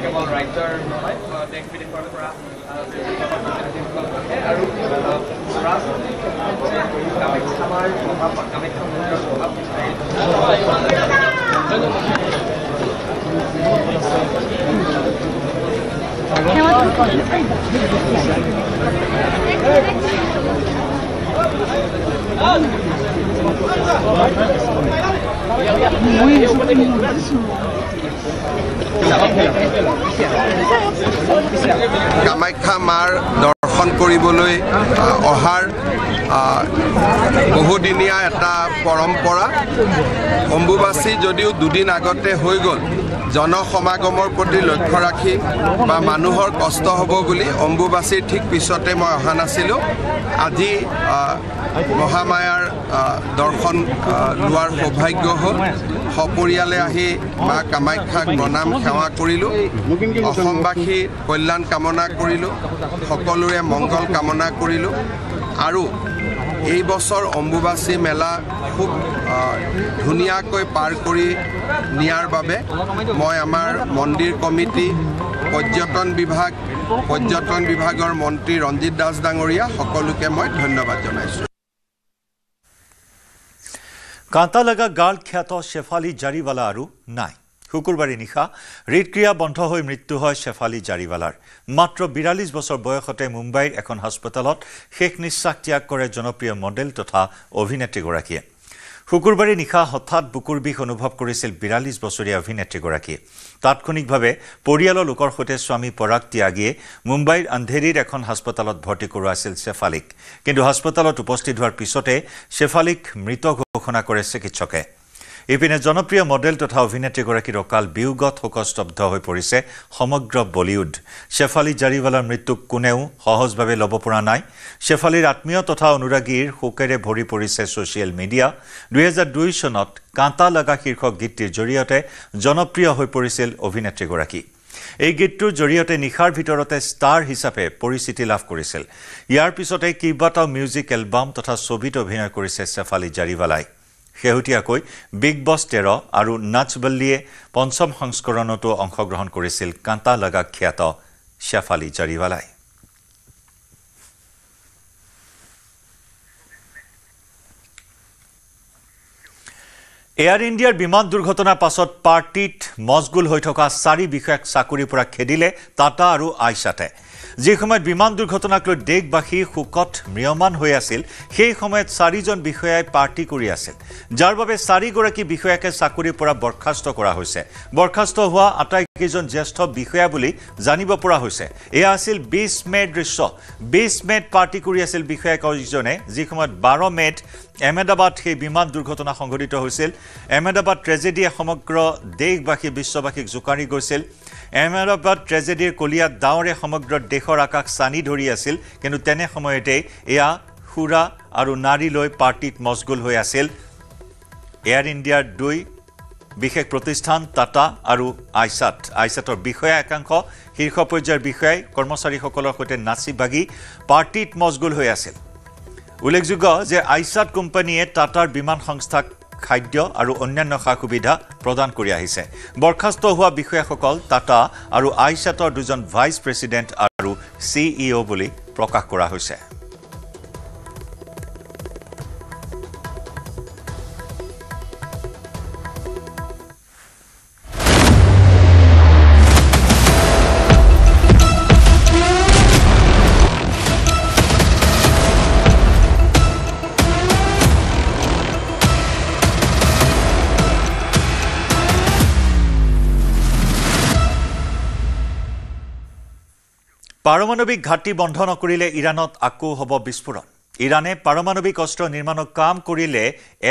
কেৱল ৰাজ্যৰ নহয় দেশ বিদেশৰ পৰা আৰু কামাখ্যামাৰ কামাখ্যা মন্দিৰৰ কামাখ্যা মাৰ দৰ্শন কৰিবলৈ অহাৰ বহুদিনীয়া এটা পৰম্পৰা অম্বুবাচী যদিও দুদিন আগতে হৈ গ'ল জনসমাগমৰ প্ৰতি লক্ষ্য ৰাখি বা মানুহৰ কষ্ট হ'ব বুলি অম্বুবাচীৰ ঠিক পিছতে মই অহা নাছিলোঁ আজি মহামায়াৰ দৰ্শন লোৱাৰ সৌভাগ্য হ'ল সপৰিয়ালে আহি মা কামাখ্যাক প্ৰণাম সেৱা কৰিলোঁ অসমবাসীৰ কল্যাণ কামনা কৰিলোঁ সকলোৰে মংগল কামনা কৰিলোঁ আৰু এই বছৰ অম্বুবাচী মেলা খুব ধুনীয়াকৈ পাৰ কৰি নিয়াৰ বাবে মই আমাৰ মন্দিৰ কমিটি পৰ্যটন বিভাগৰ মন্ত্ৰী ৰঞ্জিত দাস ডাঙৰীয়া সকলোকে মই ধন্যবাদ জনাইছোঁ কাঁটা লগা গাৰ্ল খ্যাত শেফালী জাৰিৱালা আৰু নাই শুকুৰবাৰে নিশা হৃদক্ৰিয়া বন্ধ হৈ মৃত্যু হয় শেফালী জাৰিৱালাৰ মাত্ৰ 42 বছৰ বয়সতে মুম্বাইৰ এখন হাস্পতালত শেষ নিশ্বাস ত্যাগ কৰে জনপ্ৰিয় মডেল তথা অভিনেত্ৰীগৰাকীয়ে শুকুৰবাৰে নিশা হঠাৎ বুকুৰ বিষ অনুভৱ কৰিছিল 42 বছৰীয়া অভিনেত্ৰীগৰাকীয়ে তাৎক্ষণিকভাৱে পৰিয়ালৰ লোকৰ সৈতে স্বামী পৰাগ ত্যাগীয়ে মুম্বাইৰ আন্ধেৰীৰ এখন হাস্পতালত ভৰ্তি কৰোৱাইছিল শেফালীক কিন্তু হাস্পতালত উপস্থিত হোৱাৰ পিছতে শেফালীক মৃত ঘোষণা কৰে চিকিৎসকে ইপিনে জনপ্ৰিয় মডেল তথা অভিনেত্ৰীগৰাকীৰ অকাল বিয়োগত শোকস্তব্ধ হৈ পৰিছে সমগ্ৰ বলিউড শেফালী জাৰিৱালাৰ মৃত্যুক কোনেও সহজভাৱে ল'ব পৰা নাই শেফালীৰ আত্মীয় তথা অনুৰাগীৰ শোকেৰে ভৰি পৰিছে ছ'চিয়েল মিডিয়া 2002 চনত কাঁটা লগা শীৰ্ষক গীতটিৰ জৰিয়তে জনপ্ৰিয় হৈ পৰিছিল অভিনেত্ৰীগৰাকী এই গীতটোৰ জৰিয়তে নিশাৰ ভিতৰতে ষ্টাৰ হিচাপে পৰিচিতি লাভ কৰিছিল ইয়াৰ পিছতে কেইবাটাও মিউজিক এলবাম তথা ছবিত অভিনয় কৰিছে শেফালী জাৰিৱালাই শেহতীয়াকৈ বিগ বছ 13 আৰু নাচবল্লীয়ে পঞ্চম সংস্কৰণতো অংশগ্ৰহণ কৰিছিল কাঁটা লগা খ্যাত শেফালী জাৰিৱালাই এয়াৰ ইণ্ডিয়াৰ বিমান দুৰ্ঘটনাৰ পাছত পাৰ্টিত মজগুল হৈ থকা 4 বিষয়াক চাকৰিৰ পৰা খেদিলে টাটা আৰু আইচাতে যে সময়ত বিমান দুৰ্ঘটনাক লৈ দেশবাসী শোকত ম্ৰিয়মান হৈ আছিল সেই সময়ত 4জন বিষয়াই পাৰ্টি কৰি আছিল যাৰ বাবে 4গৰাকী বিষয়াকে চাকৰিৰ পৰা বৰখাস্ত কৰা হৈছে বৰখাস্ত হোৱা আটাইকেইজন জ্যেষ্ঠ বিষয়া বুলি জানিব পৰা হৈছে এয়া আছিল 20 মেৰ দৃশ্য 20 মেত পাৰ্টি কৰি আছিল বিষয়াকেইজনে যি সময়ত 12 মেত এহমেদাবাদ সেই বিমান দুৰ্ঘটনা সংঘটিত হৈছিল এহমেদাবাদ ট্ৰেজেডিয়ে সমগ্ৰ দেশবাসী বিশ্ববাসীক জোকাৰি গৈছিল এহমেদাবাদ ট্ৰেজেডিৰ কলিয়াত ডাৱৰে সমগ্ৰ দেশৰ আকাশ চানি ধৰি আছিল কিন্তু তেনে সময়তে এয়া সুৰা আৰু নাৰী লৈ পাৰ্টিত মজগুল হৈ আছিল এয়াৰ ইণ্ডিয়াৰ 2 বিশেষ প্ৰতিষ্ঠান টাটা আৰু আইচাতৰ বিষয়া একাংশ শীৰ্ষ পৰ্যায়ৰ বিষয়াই কৰ্মচাৰীসকলৰ সৈতে নাচি বাগি পাৰ্টিত মজগুল হৈ আছিল উল্লেখযোগ্য যে আইচাত কোম্পানীয়ে টাটাৰ বিমান সংস্থাক খাদ্য আৰু অন্যান্য সা-সুবিধা প্ৰদান কৰি আহিছে বৰখাস্ত হোৱা বিষয়াসকল টাটা আৰু আইচাতৰ দুজন ভাইচ প্ৰেছিডেণ্ট আৰু CEO বুলি প্ৰকাশ কৰা হৈছে পাৰমাণৱিক ঘাটি বন্ধ নকৰিলে ইৰাণত আকৌ হ'ব বিস্ফোৰণ ইৰাণে পাৰমাণৱিক অস্ত্ৰ নিৰ্মাণৰ কাম কৰিলে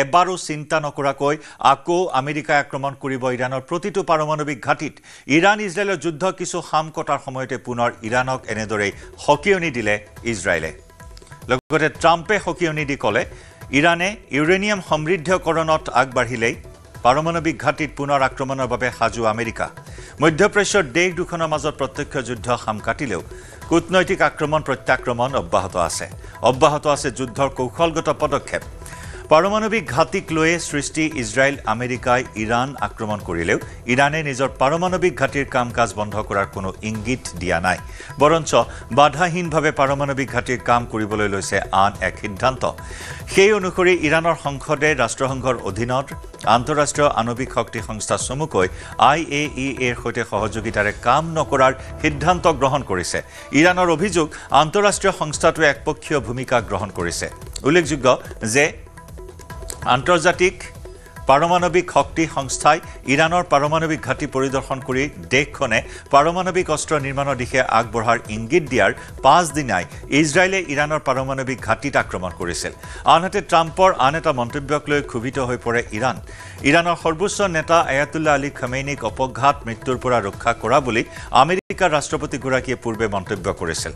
এবাৰো চিন্তা নকৰাকৈ আকৌ আমেৰিকাই আক্ৰমণ কৰিব ইৰাণৰ প্ৰতিটো পাৰমাণৱিক ঘাটিত ইৰাণ ইজৰাইলৰ যুদ্ধ কিছু হাম কটাৰ সময়তে পুনৰ ইৰাণক এনেদৰে হকিয়নি দিলে ইজৰাইলে লগতে ট্ৰাম্পে হকিয়নি দি ক'লে ইৰাণে ইউৰেনিয়াম সমৃদ্ধকৰণত আগবাঢ়িলেই পাৰমাণৱিক ঘাটিত পুনৰ আক্ৰমণৰ বাবে সাজু আমেৰিকা মধ্যপ্ৰাচ্যৰ দেশ দুখনৰ মাজত প্ৰত্যক্ষ যুদ্ধ হাম কাটিলেও কূটনৈতিক আক্ৰমণ প্ৰত্যাক্ৰমণ অব্যাহত আছে যুদ্ধৰ কৌশলগত পদক্ষেপ পাৰমাণৱিক ঘাটিক লৈ সৃষ্টি ইজৰাইল আমেৰিকাই ইৰাণ আক্ৰমণ কৰিলেও ইৰাণে নিজৰ পাৰমাণৱিক ঘাটিৰ কাম-কাজ বন্ধ কৰাৰ কোনো ইংগিত দিয়া নাই বৰঞ্চ বাধাহীনভাৱে পাৰমাণৱিক ঘাটিৰ কাম কৰিবলৈ লৈছে আন এক সিদ্ধান্ত সেই অনুসৰি ইৰাণৰ সংসদে ৰাষ্ট্ৰসংঘৰ অধীনত আন্তঃৰাষ্ট্ৰীয় আণৱিক শক্তি সংস্থা চমুকৈ IAEAৰ সৈতে সহযোগিতাৰে কাম নকৰাৰ সিদ্ধান্ত গ্ৰহণ কৰিছে ইৰাণৰ অভিযোগ আন্তঃৰাষ্ট্ৰীয় সংস্থাটোৱে একপক্ষীয় ভূমিকা গ্ৰহণ কৰিছে উল্লেখযোগ্য যে আন্তৰ্জাতিক পাৰমাণৱিক শক্তি সংস্থাই ইৰাণৰ পাৰমাণৱিক ঘাটি পৰিদৰ্শন কৰি দেশখনে পাৰমাণৱিক অস্ত্ৰ নিৰ্মাণৰ দিশে আগবঢ়াৰ ইংগিত দিয়াৰ 5 দিনাই ইজৰাইলে ইৰাণৰ পাৰমাণৱিক ঘাটিত আক্ৰমণ কৰিছিল আনহাতে ট্ৰাম্পৰ আন এটা মন্তব্যক লৈ ক্ষোভিত হৈ পৰে ইৰাণৰ সৰ্বোচ্চ নেতা আয়াতুল্লাহ আলী খামেইনিক অপঘাত মৃত্যুৰ পৰা ৰক্ষা কৰা বুলি আমেৰিকাৰ ৰাষ্ট্ৰপতিগৰাকীয়ে পূৰ্বে মন্তব্য কৰিছিল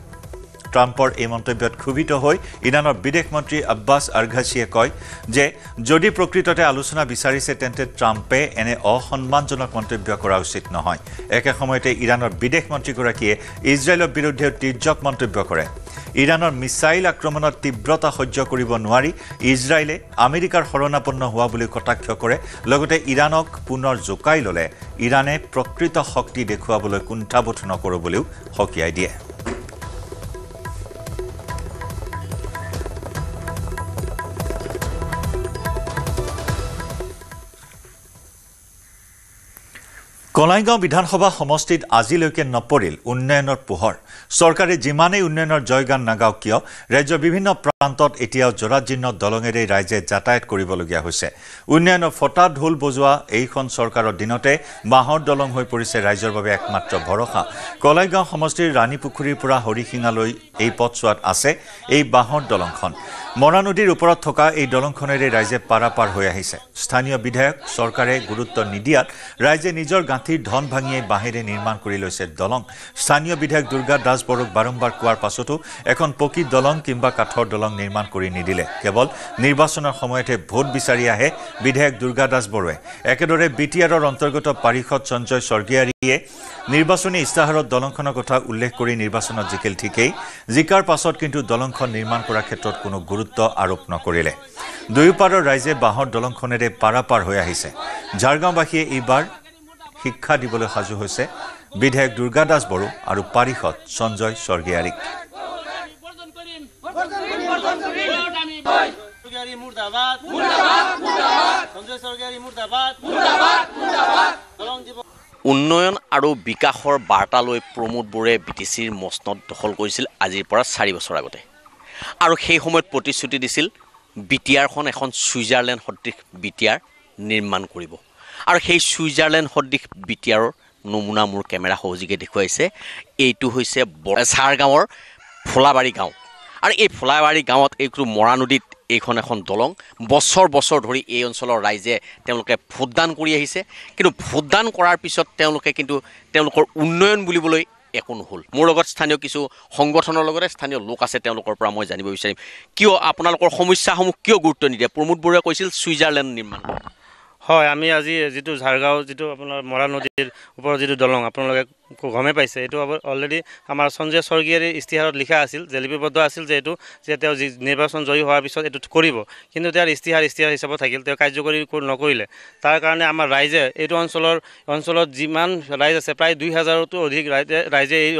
ট্ৰাম্পৰ এই মন্তব্যত ক্ষোভিত হৈ ইৰাণৰ বিদেশ মন্ত্ৰী আব্বাছ আৰঘাচিয়ে কয় যে যদি প্ৰকৃততে আলোচনা বিচাৰিছে তেন্তে ট্ৰাম্পে এনে অসন্মানজনক মন্তব্য কৰা উচিত নহয় একে সময়তে ইৰাণৰ বিদেশ মন্ত্ৰীগৰাকীয়ে ইজৰাইলৰ বিৰুদ্ধে তিৰ্যক মন্তব্য কৰে ইৰাণৰ মিছাইল আক্ৰমণৰ তীব্ৰতা সহ্য কৰিব নোৱাৰি ইজৰাইলে আমেৰিকাৰ শৰণাপন্ন হোৱা বুলি কটাক্ষ কৰে লগতে ইৰাণক পুনৰ জোকাই ল'লে ইৰাণে প্ৰকৃত শক্তি দেখুৱাবলৈ কুণ্ঠাবোধ নকৰো বুলিও হকিয়াই দিয়ে কলাইগাঁও বিধানসভা সমষ্টিত আজিলৈকে নপৰিল উন্নয়নৰ পোহৰ চৰকাৰে যিমানেই উন্নয়নৰ জয়গান নাগাওক কিয় ৰাজ্যৰ বিভিন্ন প্ৰান্তত এতিয়াও জৰাজীৰ্ণ দলঙেৰে ৰাইজে যাতায়াত কৰিবলগীয়া হৈছে উন্নয়নৰ ফটা ঢোল বজোৱা এইখন চৰকাৰৰ দিনতে বাঁহৰ দলং হৈ পৰিছে ৰাইজৰ বাবে একমাত্ৰ ভৰসা কলাইগাঁও সমষ্টিৰ ৰাণীপুখুৰীৰ পৰা হৰিশিঙালৈ এই পথছোৱাত আছে এই বাঁহৰ দলংখন মৰা নদীৰ ওপৰত থকা এই দলংখনেৰে ৰাইজে পাৰাপাৰ হৈ আহিছে স্থানীয় বিধায়ক চৰকাৰে গুৰুত্ব নিদিয়াত ৰাইজে নিজৰ গাঁঠিৰ ধন ভাঙিয়ে বাঁহেৰে নিৰ্মাণ কৰি লৈছে দলং স্থানীয় বিধায়ক দুৰ্গা দাস বড়োক বাৰম্বাৰ কোৱাৰ পাছতো এখন পকী দলং কিংবা কাঠৰ দলং নিৰ্মাণ কৰি নিদিলে কেৱল নিৰ্বাচনৰ সময়তে ভোট বিচাৰি আহে বিধায়ক দুৰ্গা দাস বড়োৱে একেদৰে বিটিআৰৰ অন্তৰ্গত পাৰিষদ সঞ্জয় স্বৰ্গীয়াৰীয়ে নিৰ্বাচনী ইস্তাহাৰত দলংখনৰ কথা উল্লেখ কৰি নিৰ্বাচনত জিকিল ঠিকেই জিকাৰ পাছত কিন্তু দলংখন নিৰ্মাণ কৰাৰ ক্ষেত্ৰত কোনো গুৰুত্ব আৰোপ নকৰিলে দুয়োপাৰৰ ৰাইজে বাঁহৰ দলংখনেৰে পাৰাপাৰ হৈ আহিছে ঝাৰগাঁওবাসীয়ে এইবাৰ শিক্ষা দিবলৈ সাজু হৈছে বিধায়ক দুৰ্গা দাস বড়ো আৰু পাৰিষদ সঞ্জয় স্বৰ্গীয়াৰীক উন্নয়ন আৰু বিকাশৰ বাৰ্তা লৈ প্ৰমোদ বড়োৱে বিটিচিৰ মসনদ দখল কৰিছিল আজিৰ পৰা 4 বছৰ আগতে আৰু সেই সময়ত প্ৰতিশ্ৰুতি দিছিল বিটিআৰখন এখন সুইজাৰলেণ্ড সদৃশ বিটিআৰ নিৰ্মাণ কৰিব আৰু সেই সুইজাৰলেণ্ড সদৃশ বিটিআৰৰ নমুনা মোৰ কেমেৰা সহযোগে দেখুৱাইছে এইটো হৈছে চাৰগাঁৱৰ ফলাবাৰী গাঁও আৰু এই ফলাবাৰী গাঁৱত এইটো মৰা নদীত এইখন এখন দলং বছৰ বছৰ ধৰি এই অঞ্চলৰ ৰাইজে তেওঁলোকে ভোটদান কৰি আহিছে কিন্তু ভোটদান কৰাৰ পিছত তেওঁলোকে কিন্তু তেওঁলোকৰ উন্নয়ন বুলিবলৈ একো নহল মোৰ লগত স্থানীয় কিছু সংগঠনৰ লগতে স্থানীয় লোক আছে তেওঁলোকৰ পৰা মই জানিব বিচাৰিম কিয় আপোনালোকৰ সমস্যাসমূহ কিয় গুৰুত্ব নিদিয়ে প্ৰমোদ বড়োৱে কৈছিল সুইজাৰলেণ্ড নিৰ্মাণ হয় আমি আজি যেটো ঝাৰগাঁও যেটো আপোনাৰ মৰা নদীৰ ওপৰত যেটো দলং আপোনালোকে গমে পাইছে এটো অলৰেডি আমাৰ সঞ্জয় স্বৰ্গীয়াৰীৰ ইস্তিহাৰত লিখা আছিল জেলিপিবদ্ধ আছিল যে এটো যে তেওঁ নিৰ্বাচন জয়ী হোৱাৰ পিছত এটো কৰিব কিন্তু তেওঁৰ ইস্তিহাৰ হিচাপত থাকিল তেওঁ কাৰ্যকৰী নকৰিলে তাৰ কাৰণে আমাৰ ৰাইজে এইটো অঞ্চলত যিমান ৰাইজ আছে প্ৰায় 2000তকৈ অধিক ৰাইজে এই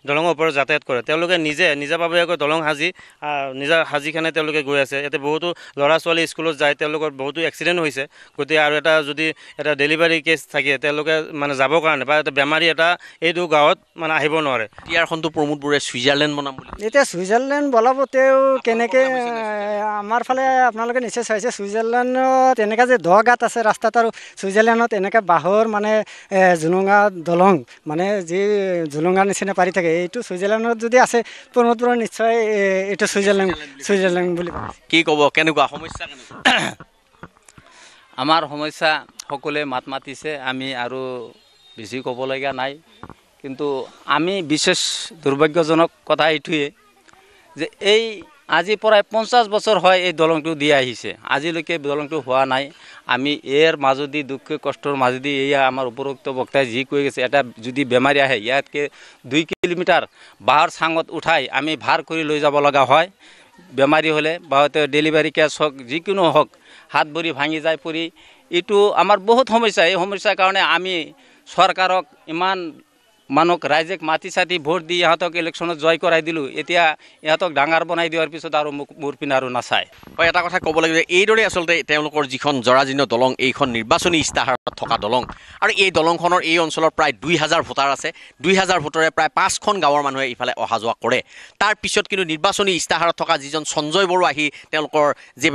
দলঙৰ ওপৰত যাতায়াত কৰে তেওঁলোকে নিজাভাৱে দলং হাজিখানে তেওঁলোকে গৈ আছে ইয়াতে বহুতো ল'ৰা ছোৱালী স্কুলত যায় তেওঁলোকৰ বহুতো এক্সিডেণ্ট হৈছে গতিকে আৰু আৰু এটা যদি এটা ডেলিভাৰী কেছ থাকে তেওঁলোকে মানে যাবৰ কাৰণে বা এটা বেমাৰী এটা এইটো গাঁৱত মানে আহিব নোৱাৰে। বিটিআৰখনটো প্ৰমোদ বৰুৱাই ছুইজাৰলেণ্ড বনাম বুলি এতিয়া ছুইজাৰলেণ্ড বনাব তেওঁ কেনেকৈ আমাৰ ফালে আপোনালোকে নিশ্চয় চাইছে ছুইজাৰলেণ্ডত এনেকৈ যে দ গাঁত আছে ৰাস্তাত আৰু ছুইজাৰলেণ্ডত এনেকৈ বাঁহৰ মানে জুলুঙা দলং মানে যি জুলুঙাৰ নিচিনা পাৰি থাকে এইটো ছুইজাৰলেণ্ডত যদি আছে প্ৰমোদ বৰুৱা নিশ্চয় এইটো ছুইজাৰলেণ্ড বুলি কি ক'ব কেনেকুৱা সমস্যা কেনেকুৱা? আমাৰ সমস্যা সকলোৱে মাত মাতিছে আমি আৰু বেছি ক'বলগীয়া নাই কিন্তু আমি বিশেষ দুৰ্ভাগ্যজনক কথা এইটোৱে যে এই আজি প্ৰায় 50 বছৰ হয় এই দলংটো দি আহিছে আজিলৈকে দলংটো হোৱা নাই আমি এৰ মাজদি দুঃখ কষ্টৰ মাজদি এয়া আমাৰ উপৰোক্ত বক্তাই যি কৈ গৈছে এটা যদি বেমাৰী আহে ইয়াতকে 2 কিলোমিটাৰ বাহৰ চাঙত উঠাই আমি ভাৰ কৰি লৈ যাব লগা হয় বেমাৰী হলে বাহতে ডেলিভাৰী কেছ হক যিকোনো হক হাত ভৰি ভাঙি যায় পৰি এটো আমাৰ বহুত সমস্যা এই সমস্যাৰ কাৰণে আমি সৰকাৰক ইমান মানক ৰাইজক মাটি সাটি ভোট দি ইহঁতক ইলেকশ্যনত জয় কৰাই দিলো এতিয়া ইহঁতক ডাঙৰ বনাই দিয়াৰ পিছত আৰু মূৰ পিনাৰো নাচায় হয় এটা কথা ক'ব লাগিব এইদৰে আসলতে তেওঁলোকৰ যিখন জৰাজীৰ্ণ দলং এইখন নিৰ্বাচনী ইস্তাহাৰত থকা দলং আৰু এই দলংখনৰ এই অঞ্চলৰ প্ৰায় 2000 ভোটাৰ আছে 2000 ভোটাৰে প্ৰায় 5খন গাঁৱৰ মানুহে ইফালে অহা যোৱা কৰে তাৰ পিছত কিন্তু নিৰ্বাচনী ইস্তাহাৰত থকা যিজন সঞ্জয় বড়ো আহি তেওঁলোকৰ যে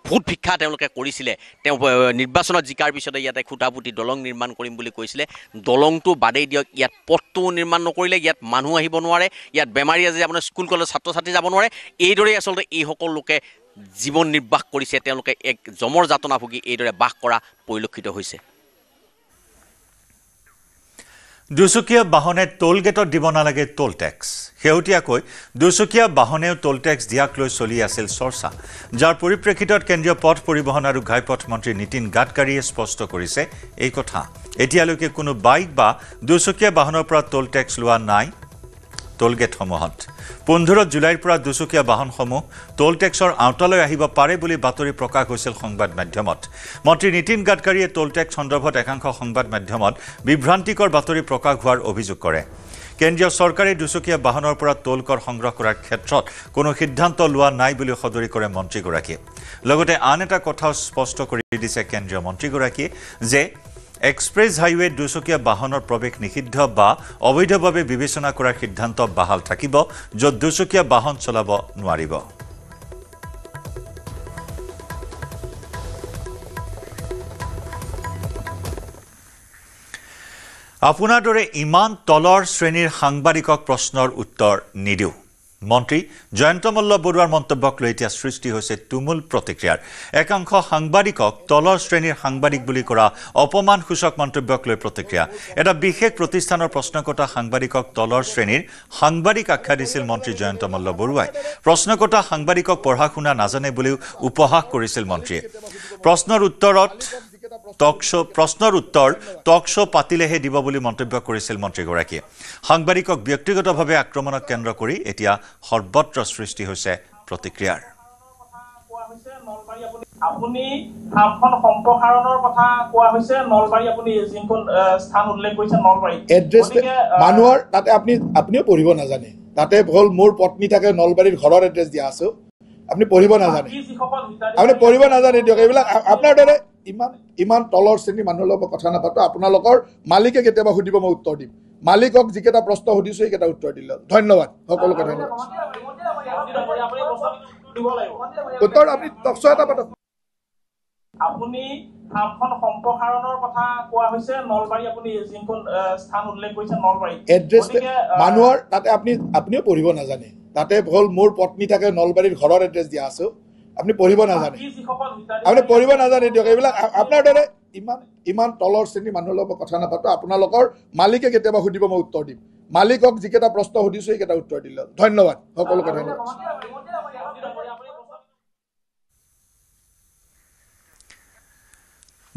ভোট ভিক্ষা তেওঁলোকে কৰিছিলে তেওঁ নিৰ্বাচনত জিকাৰ পিছতে ইয়াতে খুঁটাপুতি দলং নিৰ্মাণ কৰিম বুলি কৈছিলে দলংটো বাদেই দিয়ক ইয়াত পথটো নিৰ্মাণ নকৰিলে ইয়াত মানুহ আহিব নোৱাৰে ইয়াত বেমাৰী আছে আপোনাৰ স্কুল কলেজ ছাত্ৰ ছাত্ৰী যাব নোৱাৰে এইদৰে আসলতে এই সকল লোকে জীৱন নিৰ্বাহ কৰিছে তেওঁলোকে এক জমৰ যাতনা ভুগি এইদৰে বাস কৰা পৰিলক্ষিত হৈছে দুচকীয়া বাহনে টোল গেটত দিব নালাগে টোল টেক্স হেউটিয়াকৈ দুচকীয়া বাহনেও টোল টেক্স দিয়াক লৈ চলি আছিল চৰ্চা যাৰ পৰিপ্ৰেক্ষিতত কেন্দ্ৰীয় পথ পৰিবহণ আৰু ঘাইপথ মন্ত্ৰী নীতিন গাডকাৰীয়ে স্পষ্ট কৰিছে এই কথা এতিয়ালৈকে কোনো বাইক বা দুচকীয়া বাহনৰ পৰা টোল টেক্স লোৱা নাই টোল গেটসমূহত 15 জুলাইৰ পৰা দুচকীয়া বাহনসমূহ টোল টেক্সৰ আওতালৈ আহিব পাৰে বুলি বাতৰি প্ৰকাশ হৈছিল সংবাদ মাধ্যমত মন্ত্ৰী নীতিন গাডকাৰীয়ে টোল টেক্স সন্দৰ্ভত একাংশ সংবাদ মাধ্যমত বিভ্ৰান্তিকৰ বাতৰি প্ৰকাশ হোৱাৰ অভিযোগ কৰে কেন্দ্ৰীয় চৰকাৰে দুচকীয়া বাহনৰ পৰা টোল কৰ সংগ্ৰহ কৰাৰ ক্ষেত্ৰত কোনো সিদ্ধান্ত লোৱা নাই বুলি সদৰি কৰে মন্ত্ৰীগৰাকীয়ে লগতে আন এটা কথাও স্পষ্ট কৰি দিছে কেন্দ্ৰীয় মন্ত্ৰীগৰাকীয়ে যে এক্সপ্ৰেছ হাইৱে দুচকীয়া বাহনৰ প্ৰৱেশ নিষিদ্ধ বা অবৈধভাৱে বিবেচনা কৰাৰ সিদ্ধান্ত বাহাল থাকিব য'ত দুচকীয়া বাহন চলাব নোৱাৰিব আপোনাৰ দৰে ইমান তলৰ শ্ৰেণীৰ সাংবাদিকক প্ৰশ্নৰ উত্তৰ নিদিও মন্ত্ৰী জয়ন্ত মল্ল বৰুৱাৰ মন্তব্যক লৈ এতিয়া সৃষ্টি হৈছে তুমুল প্ৰতিক্ৰিয়াৰ একাংশ সাংবাদিকক তলৰ শ্ৰেণীৰ সাংবাদিক বুলি কৰা অপমানসূচক মন্তব্যক লৈ প্ৰতিক্ৰিয়া এটা বিশেষ প্ৰতিষ্ঠানৰ প্ৰশ্নকৰ্তা সাংবাদিকক তলৰ শ্ৰেণীৰ সাংবাদিক আখ্যা দিছিল মন্ত্ৰী জয়ন্ত মল্ল বৰুৱাই প্ৰশ্নকৰ্তা সাংবাদিকক পঢ়া শুনা নাজানে বুলিও উপহাস কৰিছিল মন্ত্ৰীয়ে প্ৰশ্নৰ উত্তৰ টক শো পাতিলেহে দিব বুলি মন্তব্য কৰিছিল মন্ত্ৰীগৰাকীয়ে সাংবাদিকক ব্যক্তিগতভাৱে আক্ৰমণক কেন্দ্ৰ কৰি এতিয়া সৰ্বত্ৰ সৃষ্টি হৈছে প্ৰতিক্ৰিয়াৰ আপুনি হাফখন সম্প্ৰসাৰণৰ কথা কোৱা হৈছে নলবাৰী আপুনি যিখন স্থান উল্লেখ কৰিছে নলবাৰী এড্ৰেছ মানুহৰ তাতে আপুনিও পঢ়িব নাজানে তাতে হ'ল মোৰ পত্নী থাকে নলবাৰীৰ ঘৰৰ এড্ৰেছ দিয়া আছে আপুনি পঢ়িব নাজানে দিয়ক এইবিলাক আপোনাৰ দৰে ইমান তলৰ শ্ৰেণীৰ মানুহৰ লগত কথা নাপাতো আপোনালোকৰ মালিকে কেতিয়াবা সুধিব মই উত্তৰ দিম মালিকক যিকেইটা প্ৰশ্ন সুধিছো এইকেইটা উত্তৰ দিলে ধন্যবাদ সকলোকে ধন্যবাদ উত্তৰ আপুনি টকছ এটা পাতক আপুনি হাফখন সম্প্ৰসাৰণৰ কথা কোৱা হৈছে নলবাৰী আপুনি যিখন স্থান উল্লেখ কৰিছে নলবাৰী এড্ৰেছ মানুহৰ তাতে আপুনিও পঢ়িব নাজানে তাতে হ'ল মোৰ পত্নী থাকে নলবাৰীৰ ঘৰৰ এড্ৰেছ দিয়া আছে আপুনি পঢ়িব নাজানে দিয়ক এইবিলাক আপোনাৰ দৰে ইমান তলৰ শ্ৰেণীৰ মানুহৰ লগত কথা নাপাতো আপোনালোকৰ মালিকে কেতিয়াবা সুধিব মই উত্তৰ দিম মালিকক যিকেইটা প্ৰশ্ন সুধিছো এইকেইটা উত্তৰ দিলে ধন্যবাদ সকলোকে ধন্যবাদ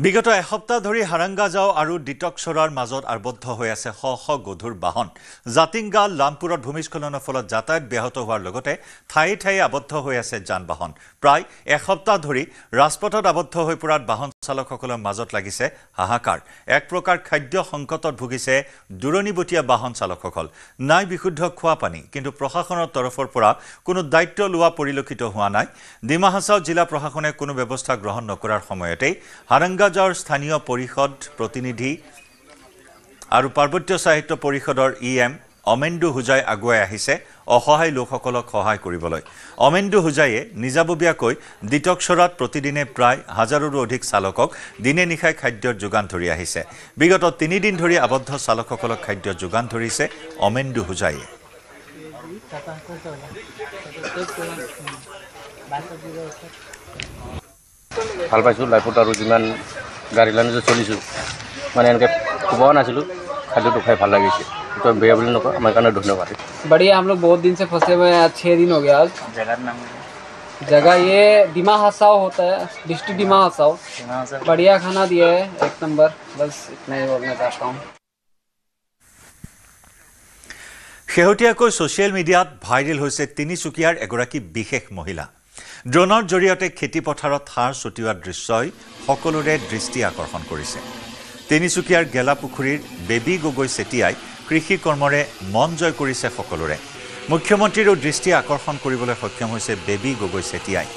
বিগত এসপ্তাহ ধৰি হাৰাংগাজাও আৰু ডিটকছৰাৰ মাজত আবদ্ধ হৈ আছে শ শ গধুৰ বাহন জাতিংগা লামপুৰত ভূমিস্খলনৰ ফলত যাতায়াত ব্যাহত হোৱাৰ লগতে ঠায়ে ঠায়ে আবদ্ধ হৈ আছে যান বাহন প্ৰায় এসপ্তাহ ধৰি ৰাজপথত আবদ্ধ হৈ পৰাত বাহন চালকসকলৰ মাজত লাগিছে হাহাকাৰ এক প্ৰকাৰ খাদ্য সংকটত ভুগিছে দূৰণিবতীয়া বাহন চালকসকল নাই বিশুদ্ধ খোৱা পানী কিন্তু প্ৰশাসনৰ তৰফৰ পৰা কোনো দায়িত্ব লোৱা পৰিলক্ষিত হোৱা নাই ডিমা হাছাও জিলা প্ৰশাসনে কোনো ব্যৱস্থা গ্ৰহণ নকৰাৰ সময়তেই হাৰাংগা কোকৰাঝাৰ স্থানীয় পৰিষদ প্ৰতিনিধি আৰু পাৰ্বত্য সাহিত্য পৰিষদৰ EM অমেন্দু হুজাই আগুৱাই আহিছে অসহায় লোকসকলক সহায় কৰিবলৈ। অমেন্দু হুজাইয়ে নিজাববীয়াকৈ দিটকচৰাত প্ৰতিদিনে প্ৰায় 1000ৰো অধিক চালকক দিনে নিশাই খাদ্যৰ যোগান ধৰি আহিছে। বিগত 3 দিন ধৰি আবদ্ধ চালকসকলক খাদ্য যোগান ধৰিছে অমেন্দু হুজাইয়ে। ভাল পাইছোঁ লাইফত আৰু যিমান গাড়ী লাইনত চলিছোঁ মানে এনেকৈ খোৱাও নাছিলোঁ খাদ্যটো খাই ভাল লাগিছে তো বেয়া বুলি নকওঁ আমাৰ কাৰণে ধন্যবাদ। बढ़िया हम लोग बहुत दिन से फंसे हुए हैं आज 6 दिन हो गया। आज जगह ये डिमा हसाओ होता है डिस्ट्रिक्ट डिमा हसाओ बढ़िया खाना दिया है 1 नंबर बस इतना ही बोलना चाहता हूँ। শেহতীয়াকৈ ছ'চিয়েল মিডিয়াত ভাইৰেল হৈছে তিনিচুকীয়াৰ এগৰাকী বিশেষ মহিলা। ড্ৰোনৰ জৰিয়তে খেতিপথাৰত সাৰ ছটিওৱাৰ দৃশ্যই সকলোৰে দৃষ্টি আকৰ্ষণ কৰিছে। তিনিচুকীয়াৰ গেলাপুখুৰীৰ বেবী গগৈ চেতিয়াই কৃষি কৰ্মৰে মন জয় কৰিছে সকলোৰে। মুখ্যমন্ত্ৰীৰো দৃষ্টি আকৰ্ষণ কৰিবলৈ সক্ষম হৈছে বেবী গগৈ চেতিয়াই।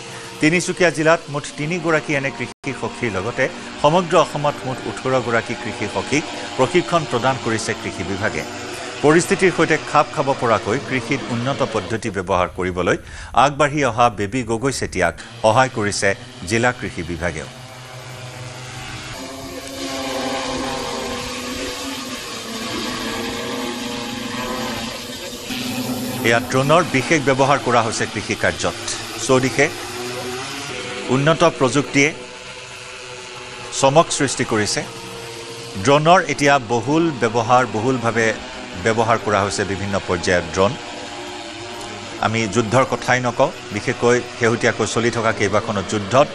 তিনিচুকীয়া জিলাত মুঠ 3 গৰাকী এনে কৃষি সখীৰ লগতে সমগ্ৰ অসমত মুঠ 18 গৰাকী কৃষি সখীক প্ৰশিক্ষণ প্ৰদান কৰিছে কৃষি বিভাগে। পৰিস্থিতিৰ সৈতে খাপ খাব পৰাকৈ কৃষিত উন্নত পদ্ধতি ব্যৱহাৰ কৰিবলৈ আগবাঢ়ি অহা বেবী গগৈ চেতিয়াক সহায় কৰিছে জিলা কৃষি বিভাগেও। এয়া ড্ৰোনৰ বিশেষ ব্যৱহাৰ কৰা হৈছে কৃষি কাৰ্যত। চৌদিশে উন্নত প্ৰযুক্তিয়ে চমক সৃষ্টি কৰিছে। ড্ৰোনৰ এতিয়া বহুলভাৱে ব্যৱহাৰ কৰা হৈছে বিভিন্ন পৰ্যায়ৰ ড্ৰোন। আমি যুদ্ধৰ কথাই নকওঁ, বিশেষকৈ শেহতীয়াকৈ চলি থকা কেইবাখনো যুদ্ধত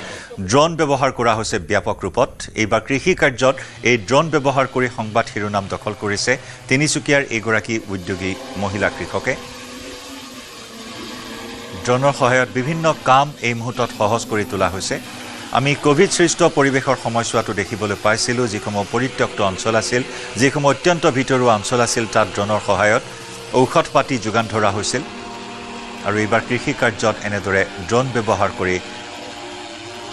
ড্ৰোন ব্যৱহাৰ কৰা হৈছে ব্যাপক ৰূপত। এইবাৰ কৃষি কাৰ্যত এই ড্ৰোন ব্যৱহাৰ কৰি সংবাদ শিৰোনাম দখল কৰিছে তিনিচুকীয়াৰ এগৰাকী উদ্যোগী মহিলা কৃষকে। ড্ৰোনৰ সহায়ত বিভিন্ন কাম এই মুহূৰ্তত সহজ কৰি তোলা হৈছে। আমি কোভিড সৃষ্ট পৰিৱেশৰ সময়ছোৱাটো দেখিবলৈ পাইছিলোঁ, যিসমূহ পৰিত্যক্ত অঞ্চল আছিল, যিসমূহ অত্যন্ত ভিতৰুৱা অঞ্চল আছিল, তাত ড্ৰোনৰ সহায়ত ঔষধ পাতি যোগান ধৰা হৈছিল। আৰু এইবাৰ কৃষি কাৰ্যত এনেদৰে ড্ৰোন ব্যৱহাৰ কৰি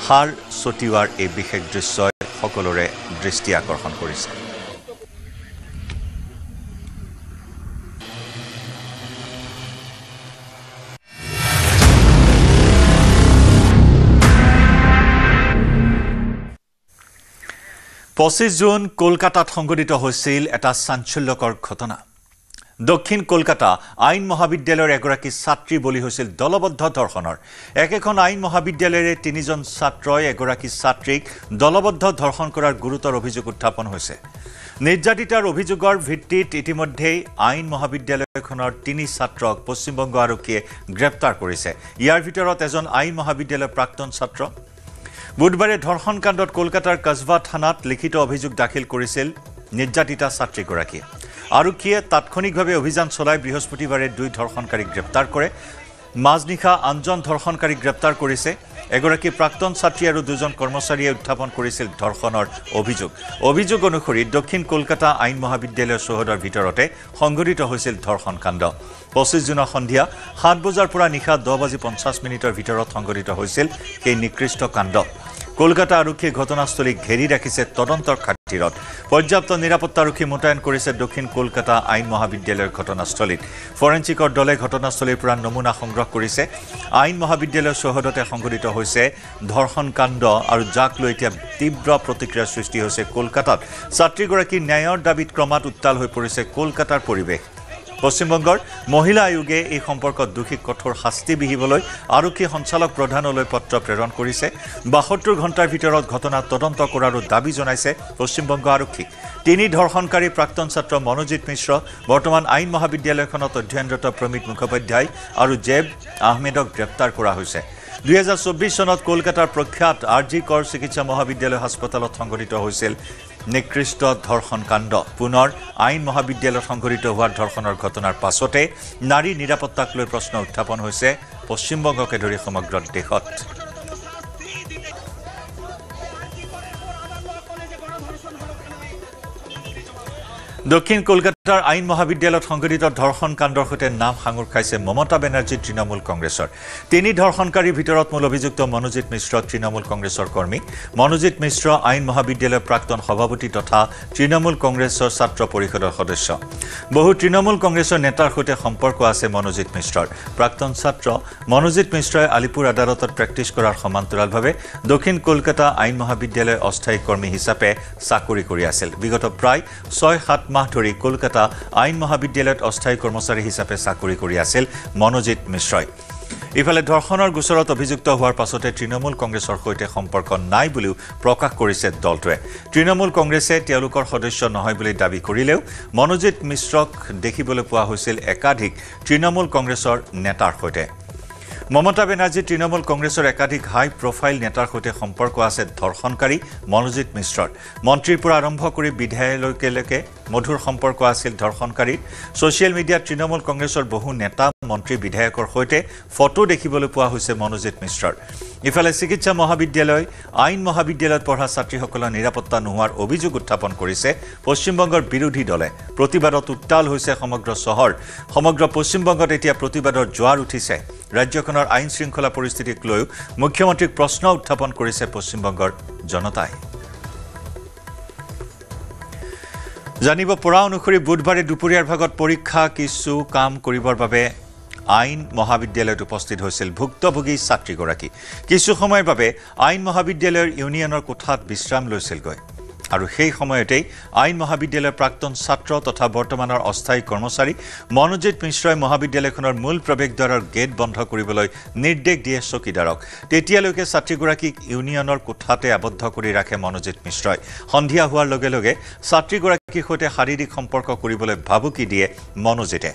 সাৰ ছটিওৱাৰ এই বিশেষ দৃশ্যই সকলোৰে দৃষ্টি আকৰ্ষণ কৰিছে। পঁচিছ জুন কলকাতাত সংঘটিত হৈছিল এটা চাঞ্চল্যকৰ ঘটনা। দক্ষিণ কলকাতা আইন মহাবিদ্যালয়ৰ এগৰাকী ছাত্ৰী বলি হৈছিল দলবদ্ধ ধৰ্ষণৰ। একেখন আইন মহাবিদ্যালয়ৰে 3জন ছাত্ৰই এগৰাকী ছাত্ৰীক দলবদ্ধ ধৰ্ষণ কৰাৰ গুৰুতৰ অভিযোগ উত্থাপন হৈছে। নিৰ্যাতিতাৰ অভিযোগৰ ভিত্তিত ইতিমধ্যেই আইন মহাবিদ্যালয়খনৰ 3 ছাত্ৰক পশ্চিমবংগ আৰক্ষীয়ে গ্ৰেপ্তাৰ কৰিছে। ইয়াৰ ভিতৰত এজন আইন মহাবিদ্যালয়ৰ প্ৰাক্তন ছাত্ৰ। বুধবাৰে ধৰ্ষণ কাণ্ডত কলকাতাৰ কসবা থানাত লিখিত অভিযোগ দাখিল কৰিছিল নিৰ্যাতিতা ছাত্ৰীগৰাকীয়ে। আৰক্ষীয়ে তাৎক্ষণিকভাৱে অভিযান চলাই বৃহস্পতিবাৰে 2 ধৰ্ষণকাৰীক গ্ৰেপ্তাৰ কৰে। মাজনিশা আনজন ধৰ্ষণকাৰীক গ্ৰেপ্তাৰ কৰিছে। এগৰাকী প্ৰাক্তন ছাত্ৰী আৰু 2জন কৰ্মচাৰীয়ে উত্থাপন কৰিছিল ধৰ্ষণৰ অভিযোগ। অভিযোগ অনুসৰি দক্ষিণ কলকাতা আইন মহাবিদ্যালয়ৰ চৌহদৰ ভিতৰতে সংঘটিত হৈছিল ধৰ্ষণ কাণ্ড। 25 জুনৰ সন্ধিয়া 7 বজাৰ পৰা নিশা 10:50 ভিতৰত সংঘটিত হৈছিল সেই নিকৃষ্ট কাণ্ড। কলকাতা আৰক্ষীয়ে ঘটনাস্থলীক ঘেৰি ৰাখিছে তদন্তৰ খাতিৰত। পৰ্যাপ্ত নিৰাপত্তাৰক্ষী মোতায়েন কৰিছে দক্ষিণ কলকাতা আইন মহাবিদ্যালয়ৰ ঘটনাস্থলীত। ফৰেঞ্চিকৰ দলে ঘটনাস্থলীৰ পৰা নমুনা সংগ্ৰহ কৰিছে। আইন মহাবিদ্যালয়ৰ চৌহদতে সংঘটিত হৈছে ধৰ্ষণ কাণ্ড আৰু যাক লৈ এতিয়া তীব্ৰ প্ৰতিক্ৰিয়াৰ সৃষ্টি হৈছে কলকাতাত। ছাত্ৰীগৰাকীৰ ন্যায়ৰ দাবীত ক্ৰমাৎ উত্তাল হৈ পৰিছে কলকাতাৰ পৰিৱেশ। পশ্চিমবংগৰ মহিলা আয়োগে এই সম্পৰ্কত দোষীক কঠোৰ শাস্তি বিহিবলৈ আৰক্ষী সঞ্চালক প্ৰধানলৈ পত্ৰ প্ৰেৰণ কৰিছে। 72 ঘণ্টাৰ ভিতৰত ঘটনা তদন্ত কৰাৰো দাবী জনাইছে পশ্চিমবংগ আৰক্ষীক। 3 ধৰ্ষণকাৰী প্ৰাক্তন ছাত্ৰ মনোজিত মিশ্ৰ বৰ্তমান আইন মহাবিদ্যালয়খনত অধ্যয়নৰত প্ৰমিত মুখোপাধ্যায় আৰু জেব আহমেদক গ্ৰেপ্তাৰ কৰা হৈছে। 2024 চনত কলকাতাৰ প্ৰখ্যাত আৰজি কৰ চিকিৎসা মহাবিদ্যালয় হাস্পতালত সংঘটিত হৈছিল নিকৃষ্ট ধৰ্ষণ কাণ্ড। পুনৰ আইন মহাবিদ্যালয়ত সংঘটিত হোৱাৰ ধৰ্ষণৰ ঘটনাৰ পাছতে নাৰী নিৰাপত্তাক লৈ প্ৰশ্ন উত্থাপন হৈছে পশ্চিমবংগকে ধৰি সমগ্ৰ দেশত। দক্ষিণ কলকাতাৰ আইন মহাবিদ্যালয়ত সংঘটিত ধৰ্ষণ কাণ্ডৰ সৈতে নাম সাঙুৰ খাইছে মমতা বেনাৰ্জী তৃণমূল কংগ্ৰেছৰ 3 ধৰ্ষণকাৰীৰ ভিতৰত মূল অভিযুক্ত মনোজিত মিশ্ৰ তৃণমূল কংগ্ৰেছৰ কৰ্মী মনোজিত মিশ্ৰ আইন মহাবিদ্যালয়ৰ প্ৰাক্তন সভাপতি তথা তৃণমূল কংগ্ৰেছৰ ছাত্ৰ পৰিষদৰ সদস্য বহু তৃণমূল কংগ্ৰেছৰ নেতাৰ সৈতে সম্পৰ্ক আছে মনোজিত মিশ্ৰৰ প্ৰাক্তন ছাত্ৰ মনোজিত মিশ্ৰই আলিপুৰ আদালতত প্ৰেক্টিছ কৰাৰ সমান্তৰালভাৱে দক্ষিণ কলকাতা আইন মহাবিদ্যালয়ৰ অস্থায়ী কৰ্মী হিচাপে চাকৰি কৰি আছিল বিগত প্ৰায় 6-7 মাহ ধৰি কলকাতা আইন মহাবিদ্যালয়ত অস্থায়ী কৰ্মচাৰী হিচাপে চাকৰি কৰি আছিল মনোজিত মিশ্ৰই ইফালে ধৰ্ষণৰ গোচৰত অভিযুক্ত হোৱাৰ পাছতে তৃণমূল কংগ্ৰেছৰ সৈতে সম্পৰ্ক নাই বুলিও প্ৰকাশ কৰিছে দলটোৱে তৃণমূল কংগ্ৰেছে তেওঁলোকৰ সদস্য নহয় বুলি দাবী কৰিলেও মনোজিত মিশ্ৰক দেখিবলৈ পোৱা হৈছিল একাধিক তৃণমূল কংগ্ৰেছৰ নেতাৰ সৈতে মমতা বেনাৰ্জী তৃণমূল কংগ্ৰেছৰ একাধিক হাই প্ৰফাইল নেতাৰ সৈতে সম্পৰ্ক আছে ধৰ্ষণকাৰী মনোজিত মিশ্ৰৰ মন্ত্ৰীৰ পৰা আৰম্ভ কৰি বিধায়কলৈকে মধুৰ সম্পৰ্ক আছিল ধৰ্ষণকাৰীৰ ছ'চিয়েল মিডিয়াত তৃণমূল কংগ্ৰেছৰ বহু নেতা মন্ত্ৰী বিধায়কৰ সৈতে ফটো দেখিবলৈ পোৱা হৈছে মনোজিত মিশ্ৰৰ ইফালে চিকিৎসা মহাবিদ্যালয় আইন মহাবিদ্যালয়ত পঢ়া ছাত্ৰীসকলৰ নিৰাপত্তা নোহোৱাৰ অভিযোগ উত্থাপন কৰিছে পশ্চিমবংগৰ বিৰোধী দলে প্ৰতিবাদত উত্তাল হৈছে সমগ্ৰ চহৰ সমগ্ৰ পশ্চিমবংগত এতিয়া প্ৰতিবাদৰ জোৱাৰ উঠিছে ৰাজ্যখনৰ আইন শৃংখলা পৰিস্থিতিক লৈ মুখ্যমন্ত্ৰীক প্ৰশ্ন উত্থাপন কৰিছে পশ্চিমবংগৰ জনতাই জানিব পৰা অনুসৰি বুধবাৰে দুপৰীয়াৰ ভাগত পৰীক্ষা কিছু কাম কৰিবৰ বাবে আইন মহাবিদ্যালয়ত উপস্থিত হৈছিল ভুক্তভোগী ছাত্ৰীগৰাকী কিছু সময়ৰ বাবে আইন মহাবিদ্যালয়ৰ ইউনিয়নৰ কোঠাত বিশ্ৰাম লৈছিলগৈ আৰু সেই সময়তেই আইন মহাবিদ্যালয়ৰ প্ৰাক্তন ছাত্ৰ তথা বৰ্তমানৰ অস্থায়ী কৰ্মচাৰী মনোজিত মিশ্ৰই মহাবিদ্যালয়খনৰ মূল প্ৰৱেশদ্বাৰৰ গেট বন্ধ কৰিবলৈ নিৰ্দেশ দিয়ে চকীদাৰক তেতিয়ালৈকে ছাত্ৰীগৰাকীক ইউনিয়নৰ কোঠাতে আবদ্ধ কৰি ৰাখে মনোজিত মিশ্ৰই সন্ধিয়া হোৱাৰ লগে লগে ছাত্ৰীগৰাকীৰ সৈতে শাৰীৰিক সম্পৰ্ক কৰিবলৈ ভাবুকি দিয়ে মনোজিতে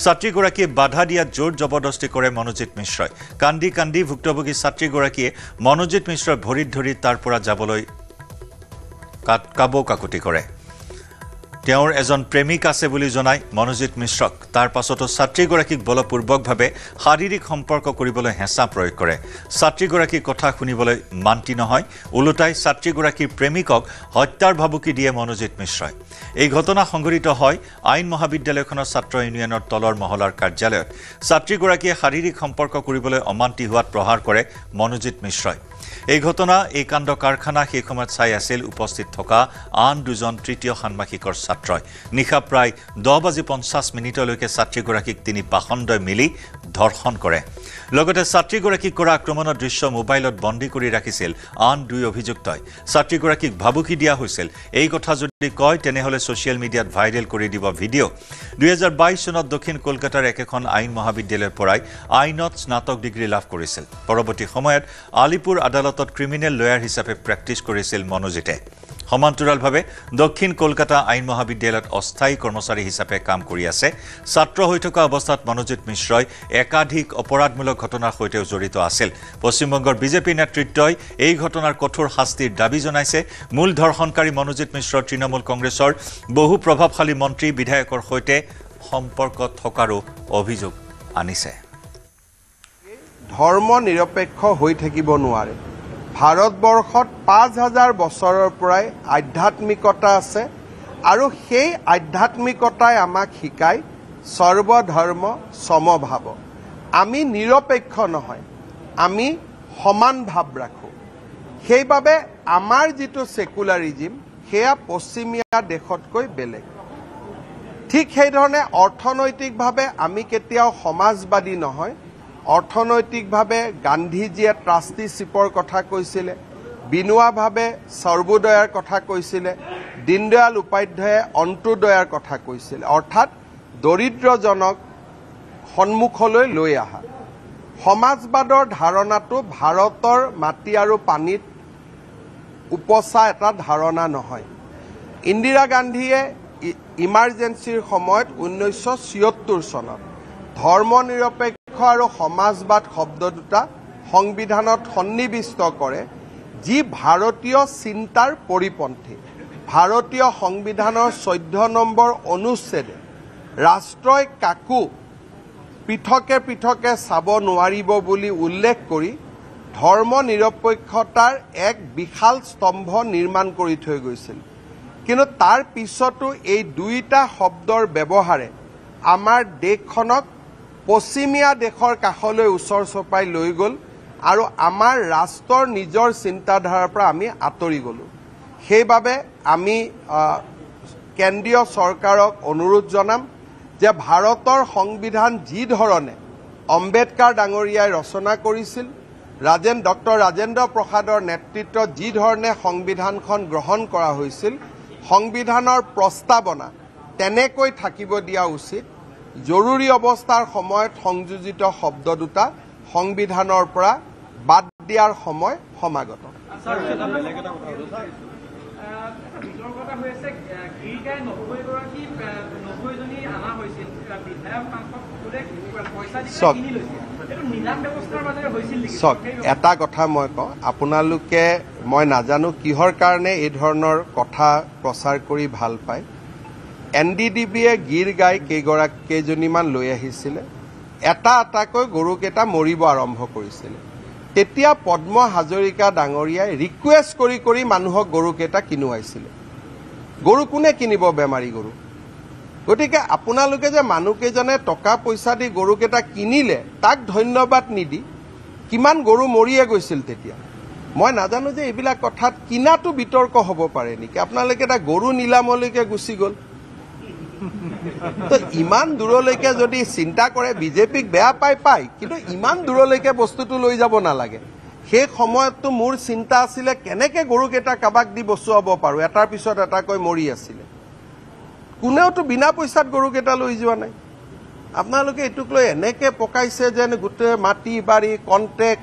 ছাত্ৰীগৰাকীয়ে বাধা দিয়াত জোৰ জবৰদস্তি কৰে মনোজিত মিশ্ৰই কান্দি কান্দি ভুক্তভোগী ছাত্ৰীগৰাকীয়ে মনোজিত মিশ্ৰৰ ভৰিত ধৰি তাৰ পৰা যাবলৈ কাবৌকাকুতি কৰে তেওঁৰ এজন প্ৰেমিক আছে বুলি জনাই মনোজিত মিশ্ৰক তাৰ পাছতো ছাত্ৰীগৰাকীক বলপূৰ্বকভাৱে শাৰীৰিক সম্পৰ্ক কৰিবলৈ হেঁচা প্ৰয়োগ কৰে ছাত্ৰীগৰাকীৰ কথা শুনিবলৈ মান্তি নহয় ওলোটাই ছাত্ৰীগৰাকীৰ প্ৰেমিকক হত্যাৰ ভাবুকি দিয়ে মনোজিত মিশ্ৰই এই ঘটনা সংঘটিত হয় আইন মহাবিদ্যালয়খনৰ ছাত্ৰ ইউনিয়নৰ তলৰ মহলাৰ কাৰ্যালয়ত ছাত্ৰীগৰাকীয়ে শাৰীৰিক সম্পৰ্ক কৰিবলৈ অমান্তি হোৱাত প্ৰহাৰ কৰে মনোজিত মিশ্ৰই এই ঘটনা এই কাণ্ড কাৰখানা সেই সময়ত চাই আছিল উপস্থিত থকা আন দুজন তৃতীয় ষান্মাসিকৰ ছাত্ৰই নিশা প্ৰায় 10:50 ছাত্ৰীগৰাকীক তিনি পাখণ্ডই মিলি ধৰ্ষণ কৰে লগতে ছাত্ৰীগৰাকীক কৰা আক্ৰমণৰ দৃশ্য মোবাইলত বন্দী কৰি ৰাখিছিল আন দুই অভিযুক্তই ছাত্ৰীগৰাকীক ভাবুকি দিয়া হৈছিল এই কথা যদি কয় তেনেহলে ছ'চিয়েল মিডিয়াত ভাইৰেল কৰি দিব ভিডিঅ 2022 চনত দক্ষিণ কলকাতাৰ একেখন আইন মহাবিদ্যালয়ৰ পৰাই আইনত স্নাতক ডিগ্ৰী লাভ কৰিছিল পৰৱৰ্তী সময়ত আলিপুৰ আদালতত ক্ৰিমিনেল লয়াৰ হিচাপে প্ৰেক্টিছ কৰিছিল মনোজিতে সমান্তৰালভাৱে দক্ষিণ কলকাতা আইন মহাবিদ্যালয়ত অস্থায়ী কৰ্মচাৰী হিচাপে কাম কৰি আছে ছাত্ৰ হৈ থকা অৱস্থাত মনোজিত মিশ্ৰই একাধিক অপৰাধমূলক ঘটনাৰ সৈতেও জড়িত আছিল পশ্চিমবংগৰ বিজেপি নেতৃত্বই এই ঘটনাৰ কঠোৰ শাস্তিৰ দাবী জনাইছে মূল ধৰ্ষণকাৰী মনোজিত মিশ্ৰৰ তৃণমূল কংগ্ৰেছৰ বহু প্ৰভাৱশালী মন্ত্ৰী বিধায়কৰ সৈতে সম্পৰ্ক থকাৰো অভিযোগ আনিছে ধৰ্ম নিৰপেক্ষ হৈ থাকিব নোৱাৰে ভাৰতবৰ্ষত 5000 বছৰৰ পৰাই আধ্যাত্মিকতা আছে আৰু সেই আধ্যাত্মিকতাই আমাক শিকায় সৰ্বধৰ্ম সমভাৱ আমি নিৰপেক্ষ নহয় আমি সমান ভাৱ ৰাখোঁ সেইবাবে আমাৰ যিটো সেকুলাৰিজম সেয়া পশ্চিমীয়া দেশতকৈ বেলেগ ঠিক সেইধৰণে অৰ্থনৈতিকভাৱে আমি কেতিয়াও সমাজবাদী নহয় অৰ্থনৈতিকভাৱে গান্ধীজীয়ে ট্ৰাষ্টিশ্বিপৰ কথা কৈছিলে বিনুৱাভাৱে সৰ্বোদয়ৰ কথা কৈছিলে দীনদয়াল উপাধ্যায়ে অন্ত্যোদয়ৰ কথা কৈছিলে অৰ্থাৎ দৰিদ্ৰজনক সন্মুখলৈ লৈ অহা সমাজবাদৰ ধাৰণাটো ভাৰতৰ মাটি আৰু পানীত উপচা এটা ধাৰণা নহয় ইন্দিৰা গান্ধীয়ে ইমাৰ্জেঞ্চিৰ সময়ত 1976 চনত ধৰ্ম নিৰপেক্ষ আৰু সমাজবাদ শব্দ দুটা সংবিধানত সন্নিবিষ্ট কৰে যি ভাৰতীয় চিন্তাৰ পৰিপন্থী ভাৰতীয় সংবিধানৰ 14 নম্বৰ অনুচ্ছেদে ৰাষ্ট্ৰই কাকো পৃথকে পৃথকে চাব নোৱাৰিব বুলি উল্লেখ কৰি ধৰ্ম নিৰপেক্ষতাৰ এক বিশাল স্তম্ভ নিৰ্মাণ কৰি থৈ গৈছিল কিন্তু তাৰ পিছতো এই দুইটা শব্দৰ ব্যৱহাৰে আমাৰ দেশখনক পশ্চিমীয়া দেশৰ কাষলৈ ওচৰ চপাই লৈ গ'ল আৰু আমাৰ ৰাষ্ট্ৰৰ নিজৰ চিন্তাধাৰাৰ পৰা আমি আঁতৰি গ'লোঁ। সেইবাবে আমি কেন্দ্ৰীয় চৰকাৰক অনুৰোধ জনাম যে ভাৰতৰ সংবিধান যি ধৰণে অম্বেদকাৰ ডাঙৰীয়াই ৰচনা কৰিছিল, ডক্টৰ ৰাজেন্দ্ৰ প্ৰসাদৰ নেতৃত্বত যি ধৰণে সংবিধানখন গ্ৰহণ কৰা হৈছিল, সংবিধানৰ প্ৰস্তাৱনা তেনেকৈ থাকিব দিয়া উচিত। জৰুৰী অৱস্থাৰ সময়ত সংযোজিত শব্দ দুটা সংবিধানৰ পৰা বাদ দিয়াৰ সময় সমাগত। চাওক, এটা কথা মই কওঁ, আপোনালোকে মই নাজানো কিহৰ কাৰণে এই ধৰণৰ কথা প্ৰচাৰ কৰি ভাল পায়। NDDBয়ে গীৰ গাই কেইজনীমান লৈ আহিছিলে, এটাকৈ গৰুকেইটা মৰিব আৰম্ভ কৰিছিলে। তেতিয়া পদ্ম হাজৰিকা ডাঙৰীয়াই ৰিকুৱেষ্ট কৰি মানুহক গৰুকেইটা কিনুৱাইছিলে। গৰু কোনে কিনিব? বেমাৰী গৰু। গতিকে আপোনালোকে যে মানুহকেইজনে টকা পইচা দি গৰুকেইটা কিনিলে, তাক ধন্যবাদ নিদি কিমান গৰু মৰিয়ে গৈছিল তেতিয়া। মই নাজানো যে এইবিলাক কথাত কিনাটো বিতৰ্ক হ'ব পাৰে নেকি। আপোনালোকে এটা গৰু নিলামলৈকে গুচি গ'ল। তো ইমান দূৰলৈকে যদি চিন্তা কৰে, বিজেপিক বেয়া পায়, কিন্তু ইমান দূৰলৈকে বস্তুটো লৈ যাব নালাগে। সেই সময়ততো মোৰ চিন্তা আছিলে কেনেকে গৰুকেইটা কাবাক দি বচুৱাব পাৰোঁ। এটাৰ পিছত এটাকৈ মৰি আছিলে। কোনেওতো বিনা পইচাত গৰুকেইটা লৈ যোৱা নাই। আপোনালোকে এইটোক লৈ এনেকে পকাইছে যেন গোটেই মাটি বাৰী কণ্টেক্ট,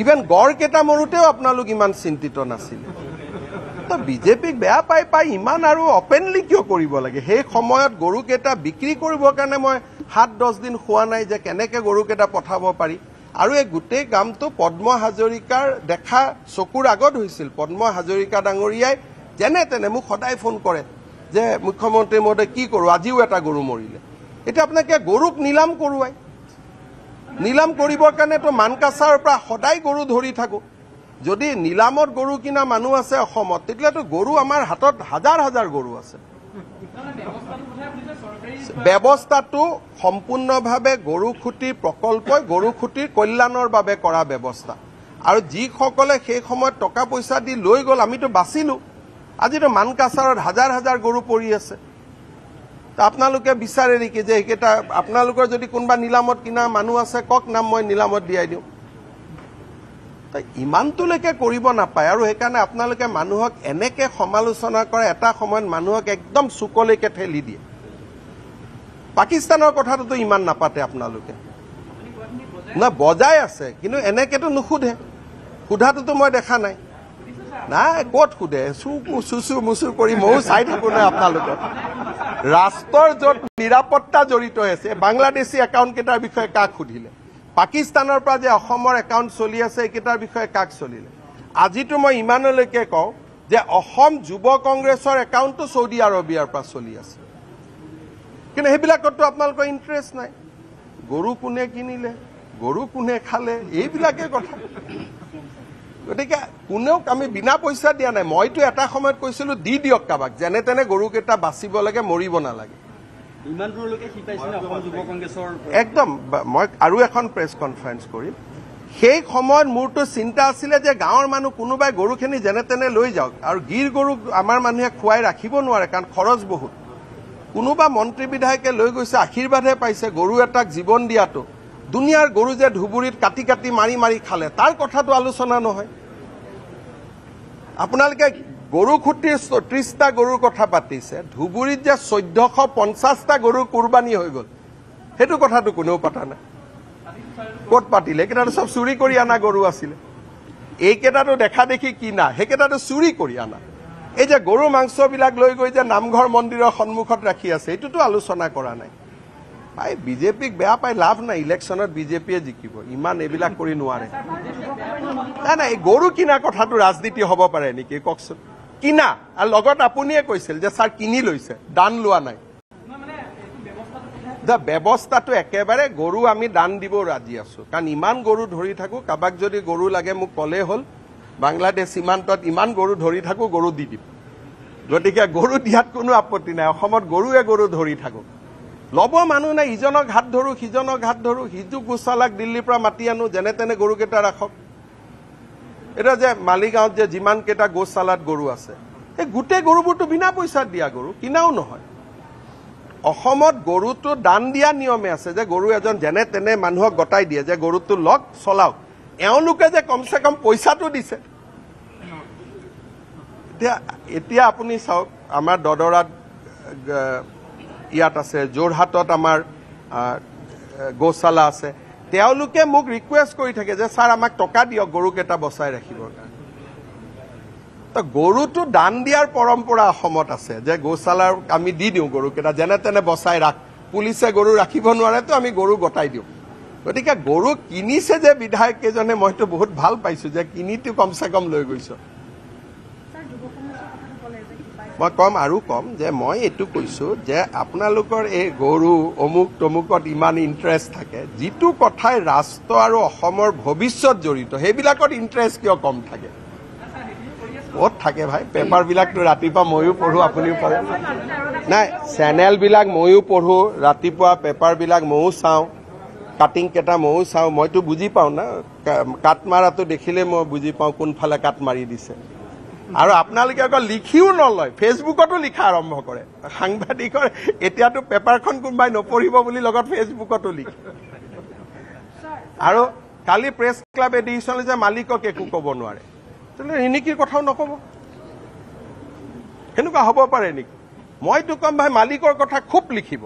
ইভেন গড়কেইটা মৰোতেও আপোনালোক ইমান চিন্তিত নাছিলে। তো বিজেপিক বেয়া পাই ইমান আৰু অপেনলি কিয় কৰিব লাগে? সেই সময়ত গৰুকেইটা বিক্ৰী কৰিবৰ কাৰণে মই 7-10 দিন খোৱা নাই যে কেনেকে গৰুকেইটা পঠাব পাৰি। আৰু এই গোটেই কামটো পদ্ম হাজৰিকাৰ দেখা চকুৰ আগত হৈছিল। পদ্ম হাজৰিকা ডাঙৰীয়াই যেনে তেনে মোক সদায় ফোন কৰে যে মুখ্যমন্ত্ৰী মহোদয় কি কৰোঁ, আজিও এটা গৰু মৰিলে। এতিয়া আপোনালোকে গৰুক নিলাম কৰোৱাই, নিলাম কৰিবৰ কাৰণেতো মানকাছাৰৰ পৰা সদায় গৰু ধৰি থাকোঁ। যদি নিলামত গৰু কিনা মানুহ আছে অসমত, তেতিয়াতো গৰু আমাৰ হাতত হাজাৰ গৰু আছে। ব্যৱস্থাটো সম্পূৰ্ণভাৱে গৰু খুঁটিৰ প্ৰকল্পই গৰু খুঁটিৰ কল্যাণৰ বাবে কৰা ব্যৱস্থা। আৰু যিসকলে সেই সময়ত টকা পইচা দি লৈ গ'ল, আমিতো বাচিলোঁ। আজিতো মানকাছাৰত হাজাৰ গৰু পৰি আছে। আপোনালোকে বিচাৰে নেকি যে এইকেইটা আপোনালোকৰ যদি কোনোবা নিলামত কিনা মানুহ আছে কওক, নাম মই নিলামত দিয়াই দিওঁ। ইমানটোলৈকে কৰিব নাপায়। আৰু সেইকাৰণে আপোনালোকে মানুহক এনেকে সমালোচনা কৰে, এটা সময়ত মানুহক একদম চুকলৈকে ঠেলি দিয়ে। পাকিস্তানৰ কথাটোতো ইমান নাপাতে আপোনালোকে, না বজাই আছে, কিন্তু এনেকেতো নুসুধে। সোধাটোতো মই দেখা নাই। নাই, ক'ত সোধে? চুচু মুচু কৰি ময়ো চাই থাকো নাই আপোনালোকক। ৰাষ্ট্ৰৰ য'ত নিৰাপত্তা জড়িত আছে, বাংলাদেশী একাউণ্ট কেইটাৰ বিষয়ে কাক সুধিলে? পাকিস্তানৰ পৰা যে অসমৰ একাউণ্ট চলি আছে, এইকেইটাৰ বিষয়ে কাক চলিলে? আজিতো মই ইমানলৈকে কওঁ যে অসম যুৱ কংগ্ৰেছৰ একাউণ্টটো চৌদি আৰবিয়াৰ পৰা চলি আছে। কিন্তু সেইবিলাকততো আপোনালোকৰ ইণ্টাৰেষ্ট নাই। গৰু কোনে কিনিলে, গৰু কোনে খালে, এইবিলাকে কথা। গতিকে কোনেও আমি বিনা পইচা দিয়া নাই। মইতো এটা সময়ত কৈছিলোঁ দি দিয়ক কাবাক, যেনে তেনে গৰুকেইটা বাচিব লাগে, মৰিব নালাগে। একদম মই আৰু এখন প্ৰেছ কনফাৰেন্স কৰিম। সেই সময়ত মোৰতো চিন্তা আছিলে যে গাঁৱৰ মানুহ কোনোবাই গৰুখিনি যেনে তেনে লৈ যাওক। আৰু গীৰ গৰু আমাৰ মানুহে খুৱাই ৰাখিব নোৱাৰে, কাৰণ খৰচ বহুত। কোনোবা মন্ত্ৰী বিধায়কে লৈ গৈছে, আশীৰ্বাদহে পাইছে। গৰু এটাক জীৱন দিয়াটো, দুনিয়াৰ গৰু যে ধুবুৰীত কাটি মাৰি খালে, তাৰ কথাটো আলোচনা নহয়। আপোনালোকে গৰু খুঁটিৰ 30টা গৰুৰ কথা পাতিছে, ধুবুৰীত যে 1450টা গৰু কুৰবানী হৈ গ'ল, সেইটো কথাটো কোনেও পতা নাই। ক'ত পাতিলে? এইকেইটাতো চব চুৰি কৰি অনা গৰু আছিলে। এইকেইটাতো দেখা দেখি কিনা, সেইকেইটাতো চুৰি কৰি অনা। এই যে গৰু মাংসবিলাক লৈ গৈ যে নামঘৰ মন্দিৰৰ সন্মুখত ৰাখি আছে, এইটোতো আলোচনা কৰা নাই। বিজেপিক বেয়া পাই লাভ নাই। ইলেকশ্যনত বিজেপিয়ে জিকিব, ইমান এইবিলাক কৰি নোৱাৰে। নাই, গৰু কিনা কথাটো ৰাজনীতি হ'ব পাৰে নেকি কওকচোন? কিনা, আৰু লগত আপুনিয়ে কৈছিল যে ছাৰ কিনি লৈছে, দান লোৱা নাই। ব্যৱস্থাটো একেবাৰে গৰু আমি দান দিব ৰাজি আছো, কাৰণ ইমান গৰু ধৰি থাকো। কাবাক যদি গৰু লাগে মোক ক'লেই হ'ল, বাংলাদেশ সীমান্তত ইমান গৰু ধৰি থাকো, গৰু দি দিম। গতিকে গৰু দিয়াত কোনো আপত্তি নাই অসমত গৰুৱে গৰু ধৰি থাকক ল'ব মানুহ নাই ইজনক হাত ধৰো সিজনক হাত ধৰো সিজু গোচালাক দিল্লীৰ পৰা মাতি আনো যেনে তেনে গৰুকেইটা ৰাখক এটা যে মালিগাঁৱত যে যিমান কেইটা গোচালাত গৰু আছে এই গোটেই গৰুবোৰটো বিনা পইচাত দিয়া গৰু কিনাও নহয় অসমত গৰুটো দান দিয়া নিয়মে আছে যে গৰু এজন যেনে তেনে মানুহক গটাই দিয়ে যে গৰুটো লগ চলাওক এওঁলোকে যে কমসে কম পইচাটো দিছে এতিয়া আপুনি চাওক আমাৰ দদৰাত ইয়াত আছে যোৰহাটত আমাৰ গোশালা আছে তেওঁলোকে মোক ৰিকুৱেষ্ট কৰি থাকে যে ছাৰ আমাক টকা দিয়ক গৰুকেইটা বচাই ৰাখিবৰ কাৰণে তো গৰুটো দান দিয়াৰ পৰম্পৰা অসমত আছে যে গোশালাৰ আমি দি দিওঁ গৰুকেইটা যেনে তেনে বচাই ৰাখ পুলিচে গৰু ৰাখিব নোৱাৰেতো আমি গৰু গটাই দিওঁ গতিকে গৰু কিনিছে যে বিধায়ক কেইজনে মইতো বহুত ভাল পাইছো যে কিনিটো কমসে কম লৈ গৈছো মই কম আৰু কম যে মই এইটো কৈছো যে আপোনালোকৰ এই গৰু অমুক তমুকত ইমান ইণ্টাৰেষ্ট থাকে যিটো কথাই ৰাষ্ট্ৰ আৰু অসমৰ ভৱিষ্যত জড়িত সেইবিলাকত ইণ্টাৰেষ্ট কিয় কম থাকে ক'ত থাকে ভাই পেপাৰবিলাকতো ৰাতিপুৱা ময়ো পঢ়ো আপুনিও পঢ়ে নাই চেনেলবিলাক ময়ো পঢ়ো ৰাতিপুৱা পেপাৰবিলাক ময়ো চাওঁ কাটিং কেইটা ময়ো চাওঁ মইতো বুজি পাওঁ না কাট মাৰাটো দেখিলে মই বুজি পাওঁ কোনফালে কাট মাৰি দিছে আৰু আপোনালোকে আকৌ লিখিও নলয় ফেচবুকতো লিখা আৰম্ভ কৰে সাংবাদিকৰ এতিয়াতো পেপাৰখন কোনোবাই নপঢ়িব বুলি লগত ফেচবুকতো লিখে আৰু কালি প্ৰেছ ক্লাব এডিশ্যনে যে মালিকক একো ক'ব নোৱাৰে তেতিয়াহ'লে ৰিণিকীৰ কথাও নক'ব সেনেকুৱা হ'ব পাৰে নেকি মইতো কম ভাই মালিকৰ কথা খুব লিখিব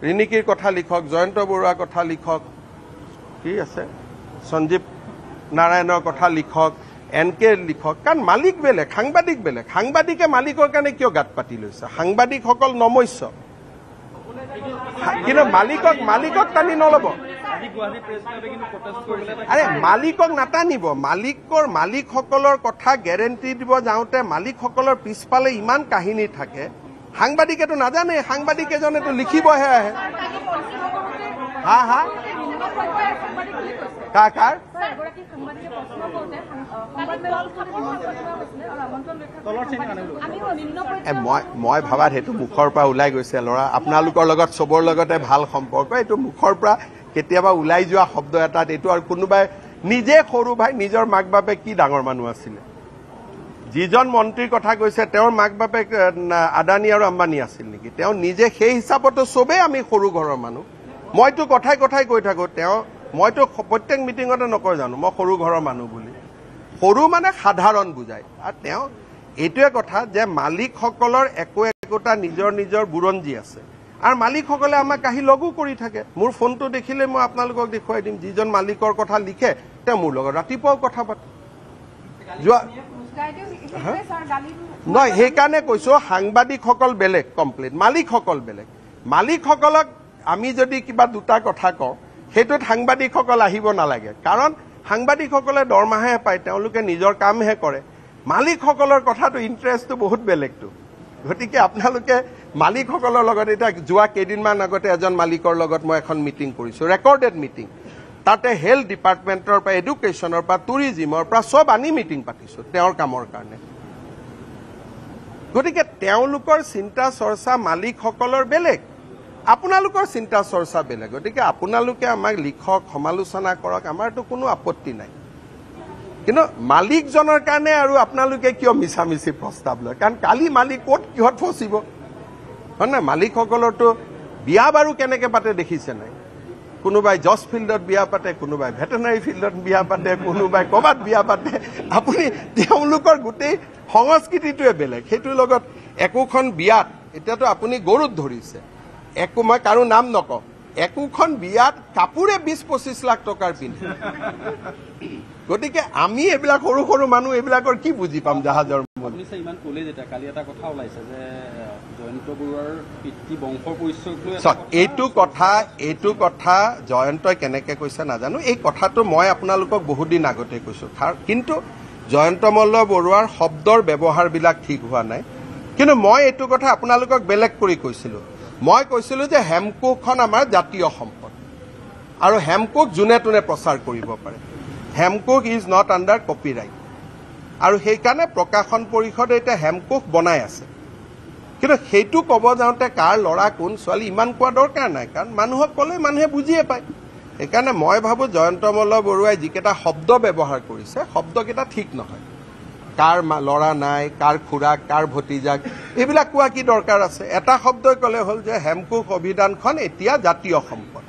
ৰিণিকীৰ কথা লিখক জয়ন্ত বৰুৱাৰ কথা লিখক কি আছে সঞ্জীৱ নাৰায়ণৰ কথা লিখক এনকে লিখক কাৰণ মালিক বেলেগ সাংবাদিকে মালিকৰ কাৰণে কিয় গাত পাতি লৈছে সাংবাদিকসকল নমস্য কিন্তু মালিকক টানি নল'ব আৰে মালিকক নাটানিব মালিকসকলৰ কথা গেৰেণ্টি দিব যাওঁতে মালিকসকলৰ পিছফালে ইমান কাহিনী থাকে সাংবাদিকেতো নাজানে সাংবাদিক এজনেতো লিখিবহে আহে হা কাৰ মই ভাবাত সেইটো মুখৰ পৰা ওলাই গৈছে ল'ৰা আপোনালোকৰ লগত চবৰ লগতে ভাল সম্পৰ্ক এইটো মুখৰ পৰা কেতিয়াবা ওলাই যোৱা শব্দ এটাত এইটো আৰু কোনোবাই নিজে সৰু ভাই নিজৰ মাক বাপেক কি ডাঙৰ মানুহ আছিলে যিজন মন্ত্ৰীৰ কথা কৈছে তেওঁৰ মাক বাপেক আদানী আৰু আম্বানী আছিল নেকি তেওঁ নিজে সেই হিচাপতো চবেই আমি সৰু ঘৰৰ মানুহ মইতো কথাই কৈ থাকো মইতো প্ৰত্যেক মিটিঙতে নকওঁ জানো মই সৰু ঘৰৰ মানুহ বুলি সৰু মানে সাধাৰণ বুজায় আৰু তেওঁ এইটোৱে কথা যে মালিকসকলৰ একোটা নিজৰ বুৰঞ্জী আছে আৰু মালিকসকলে আমাক আহি লগো কৰি থাকে মোৰ ফোনটো দেখিলে মই আপোনালোকক দেখুৱাই দিম যিজন মালিকৰ কথা লিখে তেওঁ মোৰ লগত ৰাতিপুৱাও কথা পাতে যোৱা নহয় সেইকাৰণে কৈছো সাংবাদিকসকল বেলেগ কমপ্লিট মালিকসকল বেলেগ মালিকসকলক আমি যদি কিবা দুটা কথা কওঁ সেইটোত সাংবাদিকসকল আহিব নালাগে কাৰণ সাংবাদিকসকলে দৰমহাহে পায় তেওঁলোকে নিজৰ কামহে কৰে মালিকসকলৰ কথাটো ইণ্টাৰেষ্টটো বহুত বেলেগটো গতিকে আপোনালোকে মালিকসকলৰ লগত এতিয়া যোৱা কেইদিনমান আগতে এজন মালিকৰ লগত মই এখন মিটিং কৰিছো ৰেকৰ্ডেড মিটিং তাতে হেল্থ ডিপাৰ্টমেণ্টৰ পৰা এডুকেশ্যনৰ পৰা টুৰিজিমৰ পৰা চব আনি মিটিং পাতিছো তেওঁৰ কামৰ কাৰণে গতিকে তেওঁলোকৰ চিন্তা চৰ্চা মালিকসকলৰ বেলেগ আপোনালোকৰ চিন্তা চৰ্চা বেলেগ গতিকে আপোনালোকে আমাক লিখক সমালোচনা কৰক আমাৰতো কোনো আপত্তি নাই কিন্তু মালিকজনৰ কাৰণে আৰু আপোনালোকে কিয় মিছামিছি প্ৰস্তাৱ লয় কাৰণ কালি মালিক ক'ত কিহত ফচিব হয় না মালিকসকলৰতো বিয়া বাৰু কেনেকৈ পাতে দেখিছে নাই কোনোবাই জজ ফিল্ডত বিয়া পাতে কোনোবাই ভেটেনাৰী ফিল্ডত বিয়া পাতে কোনোবাই ক'ৰবাত বিয়া পাতে আপুনি তেওঁলোকৰ গোটেই সংস্কৃতিটোৱে বেলেগ সেইটোৰ লগত একোখন বিয়াত এতিয়াতো আপুনি গৰুত ধৰিছে মই কাৰো নাম নকওঁ একোখন বিয়াত কাপোৰে 20-25 লাখ টকাৰ পিন্ধে গতিকে আমি এইবিলাক সৰু মানুহ এইবিলাকৰ কি বুজি পাম জাহাজৰ ইমান ক'লে যেতিয়া কালি এটা কথা ওলাইছে যে জয়ন্ত বৰুৱাৰ পিতৃ বংশৰ পৰিচয় এইটো কথা জয়ন্তই কেনেকৈ কৈছে নাজানো এই কথাটো মই আপোনালোকক বহুত দিন আগতে কৈছো কিন্তু জয়ন্ত মল্ল বৰুৱাৰ শব্দৰ ব্যৱহাৰবিলাক ঠিক হোৱা নাই কিন্তু মই এইটো কথা আপোনালোকক বেলেগ কৰি কৈছিলো মই কৈছিলো যে হেমকোখন আমাৰ জাতীয় সম্পদ আৰু হেমকোক যোনে তোনে প্ৰচাৰ কৰিব পাৰে হেমকোক ইজ নট আণ্ডাৰ কপিৰাইট আৰু সেইকাৰণে প্ৰকাশন পৰিষদে এতিয়া হেমকোষ বনাই আছে কিন্তু সেইটো ক'ব যাওঁতে কাৰ ল'ৰা কোন ছোৱালী ইমান কোৱা দৰকাৰ নাই কাৰণ মানুহক ক'লে মানুহে বুজিয়ে পায় সেইকাৰণে মই ভাবোঁ জয়ন্ত মল্ল বৰুৱাই যিকেইটা শব্দ ব্যৱহাৰ কৰিছে শব্দকেইটা ঠিক নহয় কাৰ ল'ৰা নাই কাৰ খুৰাক কাৰ ভতিজাক এইবিলাক কোৱা কি দৰকাৰ আছে এটা শব্দই ক'লে হ'ল যে হেমকোষ অভিধানখন এতিয়া জাতীয় সম্পদ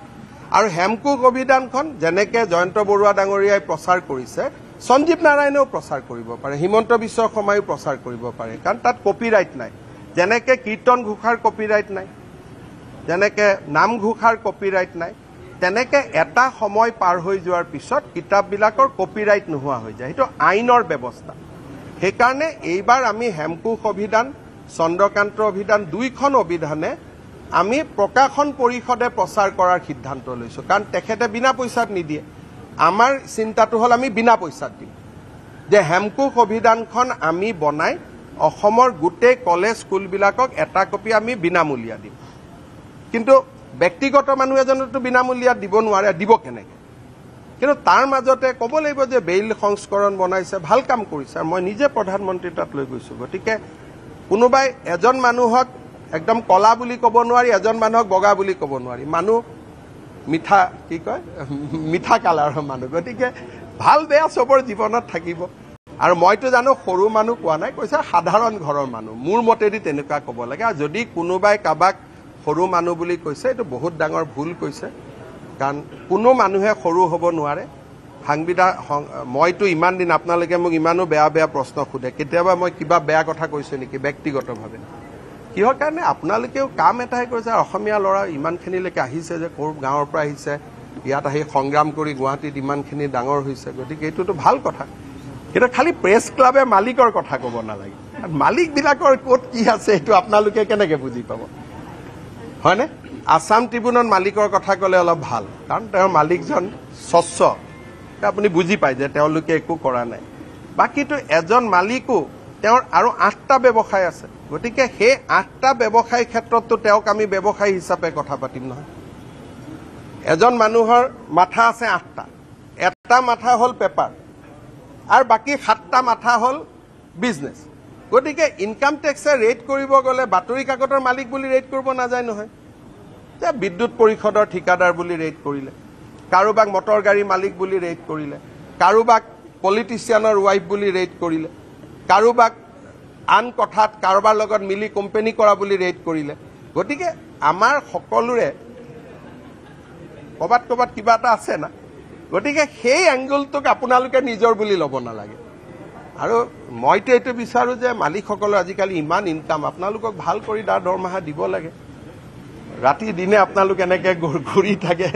আৰু হেমকোষ অভিধানখন যেনেকৈ জয়ন্ত বৰুৱা ডাঙৰীয়াই প্ৰচাৰ কৰিছে সঞ্জীৱ নাৰায়ণেও প্ৰচাৰ কৰিব পাৰে হিমন্ত বিশ্ব শৰ্মায়ো প্ৰচাৰ কৰিব পাৰে কাৰণ তাত কপিৰাইট নাই যেনেকৈ কীৰ্তন ঘোষাৰ কপিৰাইট নাই যেনেকৈ নামঘোষাৰ কপিৰাইট নাই তেনেকৈ এটা সময় পাৰ হৈ যোৱাৰ পিছত কিতাপবিলাকৰ কপিৰাইট নোহোৱা হৈ যায় সেইটো আইনৰ ব্যৱস্থা সেইকাৰণে এইবাৰ আমি হেমকোষ অভিধান চন্দ্ৰকান্ত অভিধান দুইখন অভিধানে আমি প্ৰকাশন পৰিষদে প্ৰচাৰ কৰাৰ সিদ্ধান্ত লৈছোঁ কাৰণ তেখেতে বিনা পইচাত নিদিয়ে আমাৰ চিন্তাটো হ'ল আমি বিনা পইচাত দিম যে হেমকোষ অভিধানখন আমি বনাই অসমৰ গোটেই কলেজ স্কুলবিলাকক এটা কপি আমি বিনামূলীয়া দিম কিন্তু ব্যক্তিগত মানুহ এজনেতো বিনামূলীয়া দিব নোৱাৰে দিব কেনেকৈ কিন্তু তাৰ মাজতে ক'ব লাগিব যে বেইল সংস্কৰণ বনাইছে ভাল কাম কৰিছে আৰু মই নিজে প্ৰধানমন্ত্ৰী তাত লৈ গৈছোঁ গতিকে কোনোবাই এজন মানুহক একদম কলা বুলি ক'ব নোৱাৰি এজন মানুহক বগা বুলি ক'ব নোৱাৰি মানুহ মিঠা কি কয় মিঠা কালাৰৰ মানুহ গতিকে ভাল বেয়া চবৰ জীৱনত থাকিব আৰু মইতো জানো সৰু মানুহ কোৱা নাই কৈছে সাধাৰণ ঘৰৰ মানুহ মোৰ মতেদি তেনেকুৱা ক'ব লাগে আৰু যদি কোনোবাই কাবাক সৰু মানুহ বুলি কৈছে এইটো বহুত ডাঙৰ ভুল কৈছে কাৰণ কোনো মানুহে সৰু হ'ব নোৱাৰে সাংবিধান মইতো ইমান দিন আপোনালোকে মোক ইমানো বেয়া বেয়া প্ৰশ্ন সোধে কেতিয়াবা মই কিবা বেয়া কথা কৈছোঁ নেকি ব্যক্তিগতভাৱে কিহৰ কাৰণে আপোনালোকেও কাম এটাই কৰিছে অসমীয়া ল'ৰা ইমানখিনিলৈকে আহিছে যে ক'ৰ গাঁৱৰ পৰা আহিছে ইয়াত আহি সংগ্ৰাম কৰি গুৱাহাটীত ইমানখিনি ডাঙৰ হৈছে গতিকে এইটোতো ভাল কথা কিন্তু খালি প্ৰেছ ক্লাবে মালিকৰ কথা ক'ব নালাগে মালিকবিলাকৰ ক'ত কি আছে এইটো আপোনালোকে কেনেকৈ বুজি পাব হয়নে আছাম ট্ৰিবিউনত মালিকৰ কথা ক'লে অলপ ভাল কাৰণ তেওঁৰ মালিকজন স্বচ্ছ আপুনি বুজি পায় যে তেওঁলোকে একো কৰা নাই বাকীটো এজন মালিকো তেওঁৰ আৰু 8টা ব্যৱসায় আছে গতিকে সেই 8টা ব্যৱসায় ক্ষেত্ৰততো তেওঁক আমি ব্যৱসায়ী হিচাপে কথা পাতিম নহয় এজন মানুহৰ মাথা আছে 8টা এটা মাথা হ'ল পেপাৰ আৰু বাকী 7টা মাথা হ'ল বিজনেছ গতিকে ইনকাম টেক্সে ৰেট কৰিব গ'লে বাতৰি কাকতৰ মালিক বুলি ৰেট কৰিব নাযায় নহয় যে বিদ্যুৎ পৰিষদৰ ঠিকাদাৰ বুলি ৰেট কৰিলে কাৰোবাক মটৰ গাড়ী মালিক বুলি ৰেট কৰিলে কাৰোবাক পলিটিচিয়ানৰ ৱাইফ বুলি ৰেট কৰিলে কাৰোবাক আন কথাত কাৰোবাৰ লগত মিলি কোম্পানী কৰা বুলি ৰেট কৰিলে গতিকে আমাৰ সকলোৰে ক'ৰবাত ক'ৰবাত কিবা এটা আছে না গতিকে সেই এংগলটোক আপোনালোকে নিজৰ বুলি ল'ব নালাগে আৰু মইতো এইটো বিচাৰোঁ যে মালিকসকলৰ আজিকালি ইমান ইনকাম আপোনালোকক ভাল কৰি দৰমহা দিব লাগে ৰাতি দিনে আপোনালোক এনেকৈ ঘূৰি থাকে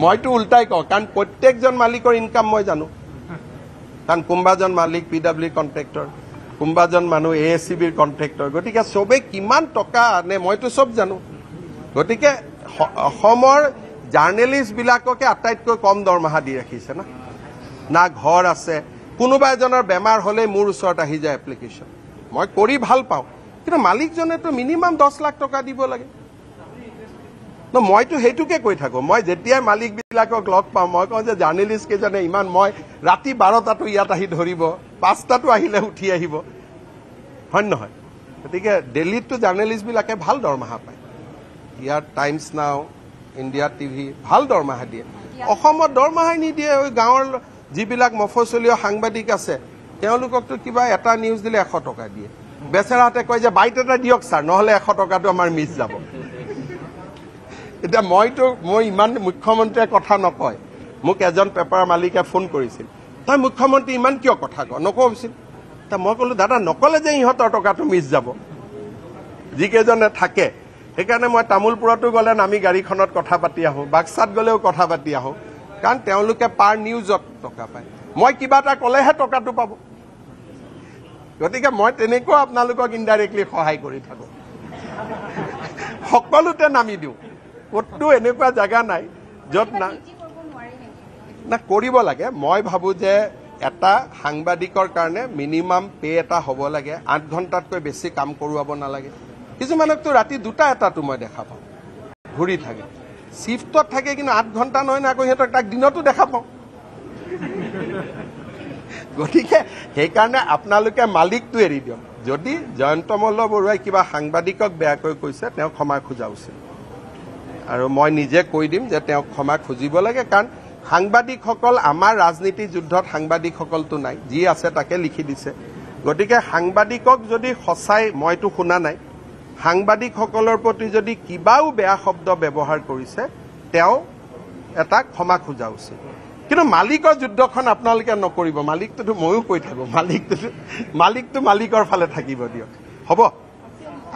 মইতো উল্টাই কওঁ কাৰণ প্ৰত্যেকজন মালিকৰ ইনকাম মই জানো কাৰণ কোনোবাজন মালিক PW কণ্ট্ৰেক্টৰ কোনোবাজন মানুহ ASCBৰ কণ্ট্ৰেক্টৰ গতিকে চবেই কিমান টকা আনে মইতো চব জানো গতিকে অসমৰ জাৰ্নেলিষ্টবিলাককে আটাইতকৈ কম দৰমহা দি ৰাখিছে না ঘৰ আছে কোনোবা এজনৰ বেমাৰ হ'লে মোৰ ওচৰত আহি যায় এপ্লিকেশ্যন মই কৰি ভাল পাওঁ কিন্তু মালিকজনেতো মিনিমাম 10 লাখ টকা দিব লাগে মইতো সেইটোকে কৈ থাকোঁ মই যেতিয়াই মালিকবিলাকক লগ পাওঁ মই কওঁ যে জাৰ্নেলিষ্ট কেইজনে ইমান মই ৰাতি 12টাতো ইয়াত আহি ধৰিব 5টাতো আহিলে উঠি আহিব হয় নহয় গতিকে দিল্লীততো জাৰ্নেলিষ্টবিলাকে ভাল দৰমহা পায় ইয়াৰ টাইমছ নাও ইণ্ডিয়া টিভি ভাল দৰমহা দিয়ে অসমত দৰমহাই নিদিয়ে ওই গাঁৱৰ যিবিলাক মফচলীয় সাংবাদিক আছে তেওঁলোককতো কিবা এটা নিউজ দিলে 100 টকা দিয়ে বেচেৰাহঁতে কয় যে বাইট এটা দিয়ক ছাৰ নহ'লে 100 টকাটো আমাৰ মিছ যাব এতিয়া মই ইমান মুখ্যমন্ত্ৰীয়ে কথা নকয় মোক এজন পেপাৰ মালিকে ফোন কৰিছিল তই মুখ্যমন্ত্ৰী ইমান কিয় কথা কয় নকওঁছিল মই ক'লোঁ দাদা নক'লে যে ইহঁতৰ টকাটো মিছ যাব যিকেইজনে থাকে সেইকাৰণে মই তামোলপুৰতো গ'লে নামি গাড়ীখনত কথা পাতি আহোঁ বাক্সাত গ'লেও কথা পাতি আহোঁ কাৰণ তেওঁলোকে পাৰ নিউজত টকা পায় মই কিবা এটা ক'লেহে টকাটো পাব গতিকে মই তেনেকুৱা আপোনালোকক ইনডাইৰেক্টলি সহায় কৰি থাকোঁ সকলোতে নামি দিওঁ ক'তো এনেকুৱা জেগা নাই য'ত না কৰিব লাগে মই ভাবোঁ যে এটা সাংবাদিকৰ কাৰণে মিনিমাম পে এটা হ'ব লাগে 8 ঘণ্টাতকৈ বেছি কাম কৰোৱাব নালাগে কিছুমানকতো ৰাতি 2টা 1টাতো মই দেখা পাওঁ ঘূৰি থাকে শিফ্টত থাকে কিন্তু 8 ঘণ্টা নহয় না আকৌ সিহঁতক তাক দিনতো দেখা পাওঁ গতিকে সেইকাৰণে আপোনালোকে মালিকটো এৰি দিয়ক যদি জয়ন্ত মল্ল বৰুৱাই কিবা সাংবাদিকক বেয়াকৈ কৈছে তেওঁ ক্ষমা খোজা উচিত আৰু মই নিজে কৈ দিম যে তেওঁ ক্ষমা খুজিব লাগে কাৰণ সাংবাদিকসকল আমাৰ ৰাজনীতি যুদ্ধত সাংবাদিকসকলটো নাই যি আছে তাকে লিখি দিছে গতিকে সাংবাদিকক যদি সঁচাই মইতো শুনা নাই সাংবাদিকসকলৰ প্ৰতি যদি কিবাও বেয়া শব্দ ব্যৱহাৰ কৰিছে তেওঁ এটা ক্ষমা খোজা উচিত কিন্তু মালিকৰ যুদ্ধখন আপোনালোকে নকৰিব মালিকটোতো ময়ো কৈ থাকোঁ মালিকটো মালিকৰ ফালে থাকিব দিয়ক হ'ব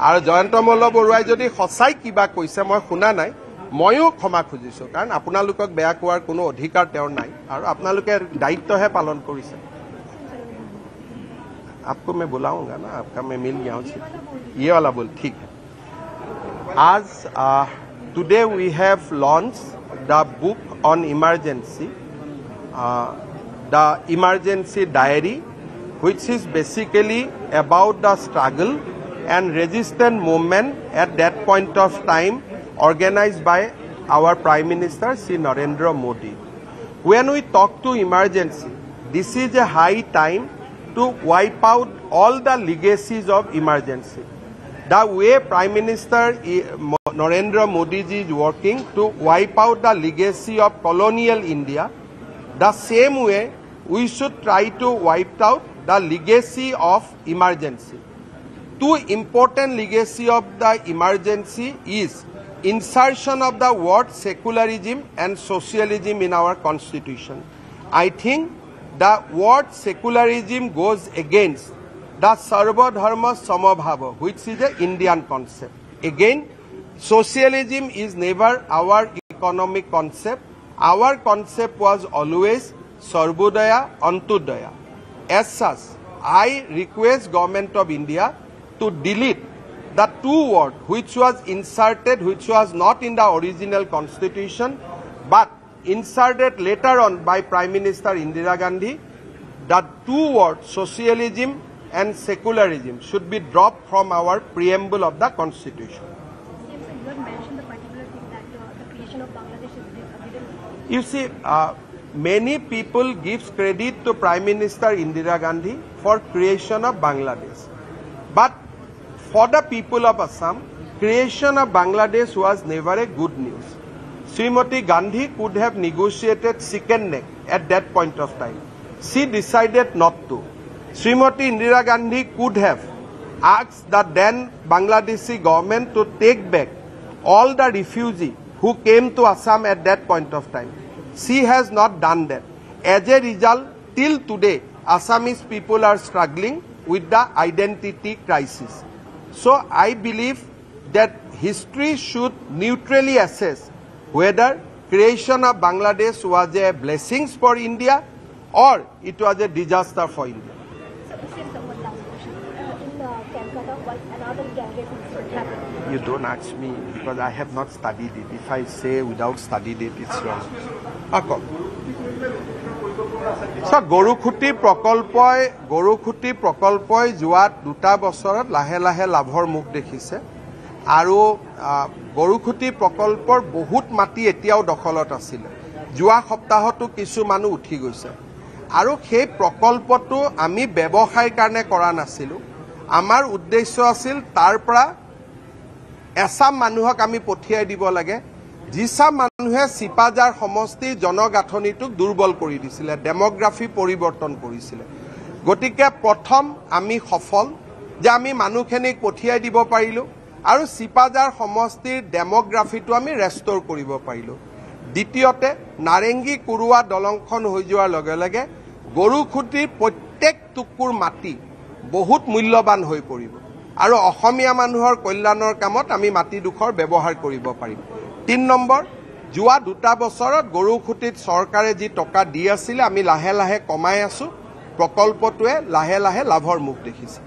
আৰু জয়ন্ত মল্ল বৰুৱাই যদি সঁচাই কিবা কৈছে মই শুনা নাই ময়ো ক্ষমা খুজিছোঁ কাৰণ আপোনালোকক বেয়া কোৱাৰ কোনো অধিকাৰ তেওঁৰ নাই আৰু আপোনালোকে দায়িত্বহে পালন কৰিছে आपको मैं बुलाऊंगा ना आपका मैं मिल गया हूँ ये वाला बोल ठीक है आज today we have launch the book on emergency the emergency diary which is basically about the struggle and resistance movement at that point of time organized by our Prime Minister Sri Narendra Modi. When we talk to emergency, this is a high time to wipe out all the legacies of emergency. The way Prime Minister Narendra Modi ji is working to wipe out the legacy of colonial India, the same way we should try to wipe out the legacy of emergency. Two important legacy of the emergency is insertion of the word secularism and socialism in our constitution. I think the word secularism goes against the Sarva Dharma Samabhava, which is an Indian concept. Again, socialism is never our economic concept. Our concept was always Sarvodaya Antodaya. As such, I request Government of India to delete the two words which was inserted, which was not in the original constitution, but inserted later on by Prime Minister Indira Gandhi. The two words socialism and secularism should be dropped from our preamble of the constitution. You see, many people give credit to Prime Minister Indira Gandhi for creation of Bangladesh. But for the people of Assam, creation of Bangladesh was never a good news. Srimati Gandhi could have negotiated second neck at that point of time. She decided not to. Srimati Indira Gandhi could have asked the then Bangladeshi government to take back all the refugees who came to Assam at that point of time. She has not done that. As a result, till today, Assamese people are struggling with the identity crisis. So I believe that history should neutrally assess whether creation of Bangladesh was a blessing for India or it was a disaster for India. You don't ask me because I have not studied it. If I say without studied it, it's wrong. So Gorukhuti প্ৰকল্পই যোৱা 2 বছৰত লাহে লাহে লাভৰ মুখ দেখিছে আৰু গৰুখুটি প্ৰকল্পৰ বহুত মাটি এতিয়াও দখলত আছিল যোৱা সপ্তাহতো কিছু মানুহ উঠি গৈছে আৰু সেই প্ৰকল্পটো আমি ব্যৱসায়ৰ কাৰণে কৰা নাছিলো আমাৰ উদ্দেশ্য আছিল তাৰ পৰা এছাম মানুহক আমি পঠিয়াই দিব লাগে যিসা মানুহে সিপাজাৰ সমষ্টিৰ জনগাঁথনিটোক দুৰ্বল কৰি দিছিল ডেমোগ্ৰাফি পৰিৱৰ্তন কৰিছিল গতিকে প্ৰথম আমি সফল যে আমি মানুহখিনিক পঠিয়াই দিব পাৰিলো আৰু সিপাজাৰ সমষ্টিৰ ডেমোগ্ৰাফিটো আমি ৰেষ্টৰ কৰিব পাৰিলো দ্বিতীয়তে নাৰেংগী কুৰুৱা দলংখন হৈ যোৱাৰ লগে লগে গৰুখুটিৰ প্ৰত্যেক টুকুৰ মাটি বহুত মূল্যৱান হৈ পৰিব আৰু অসমীয়া মানুহৰ কল্যাণৰ কামত আমি মাটি দুখৰ ব্যৱহাৰ কৰিব পাৰিম 3 নম্বৰ যোৱা 2 বছৰত গৰুখুটিত চৰকাৰে যি টকা দি আছিল আমি লাহে লাহে কমাই আছো প্ৰকল্পটোৱে লাহে লাহে লাভৰ মুখ দেখিছে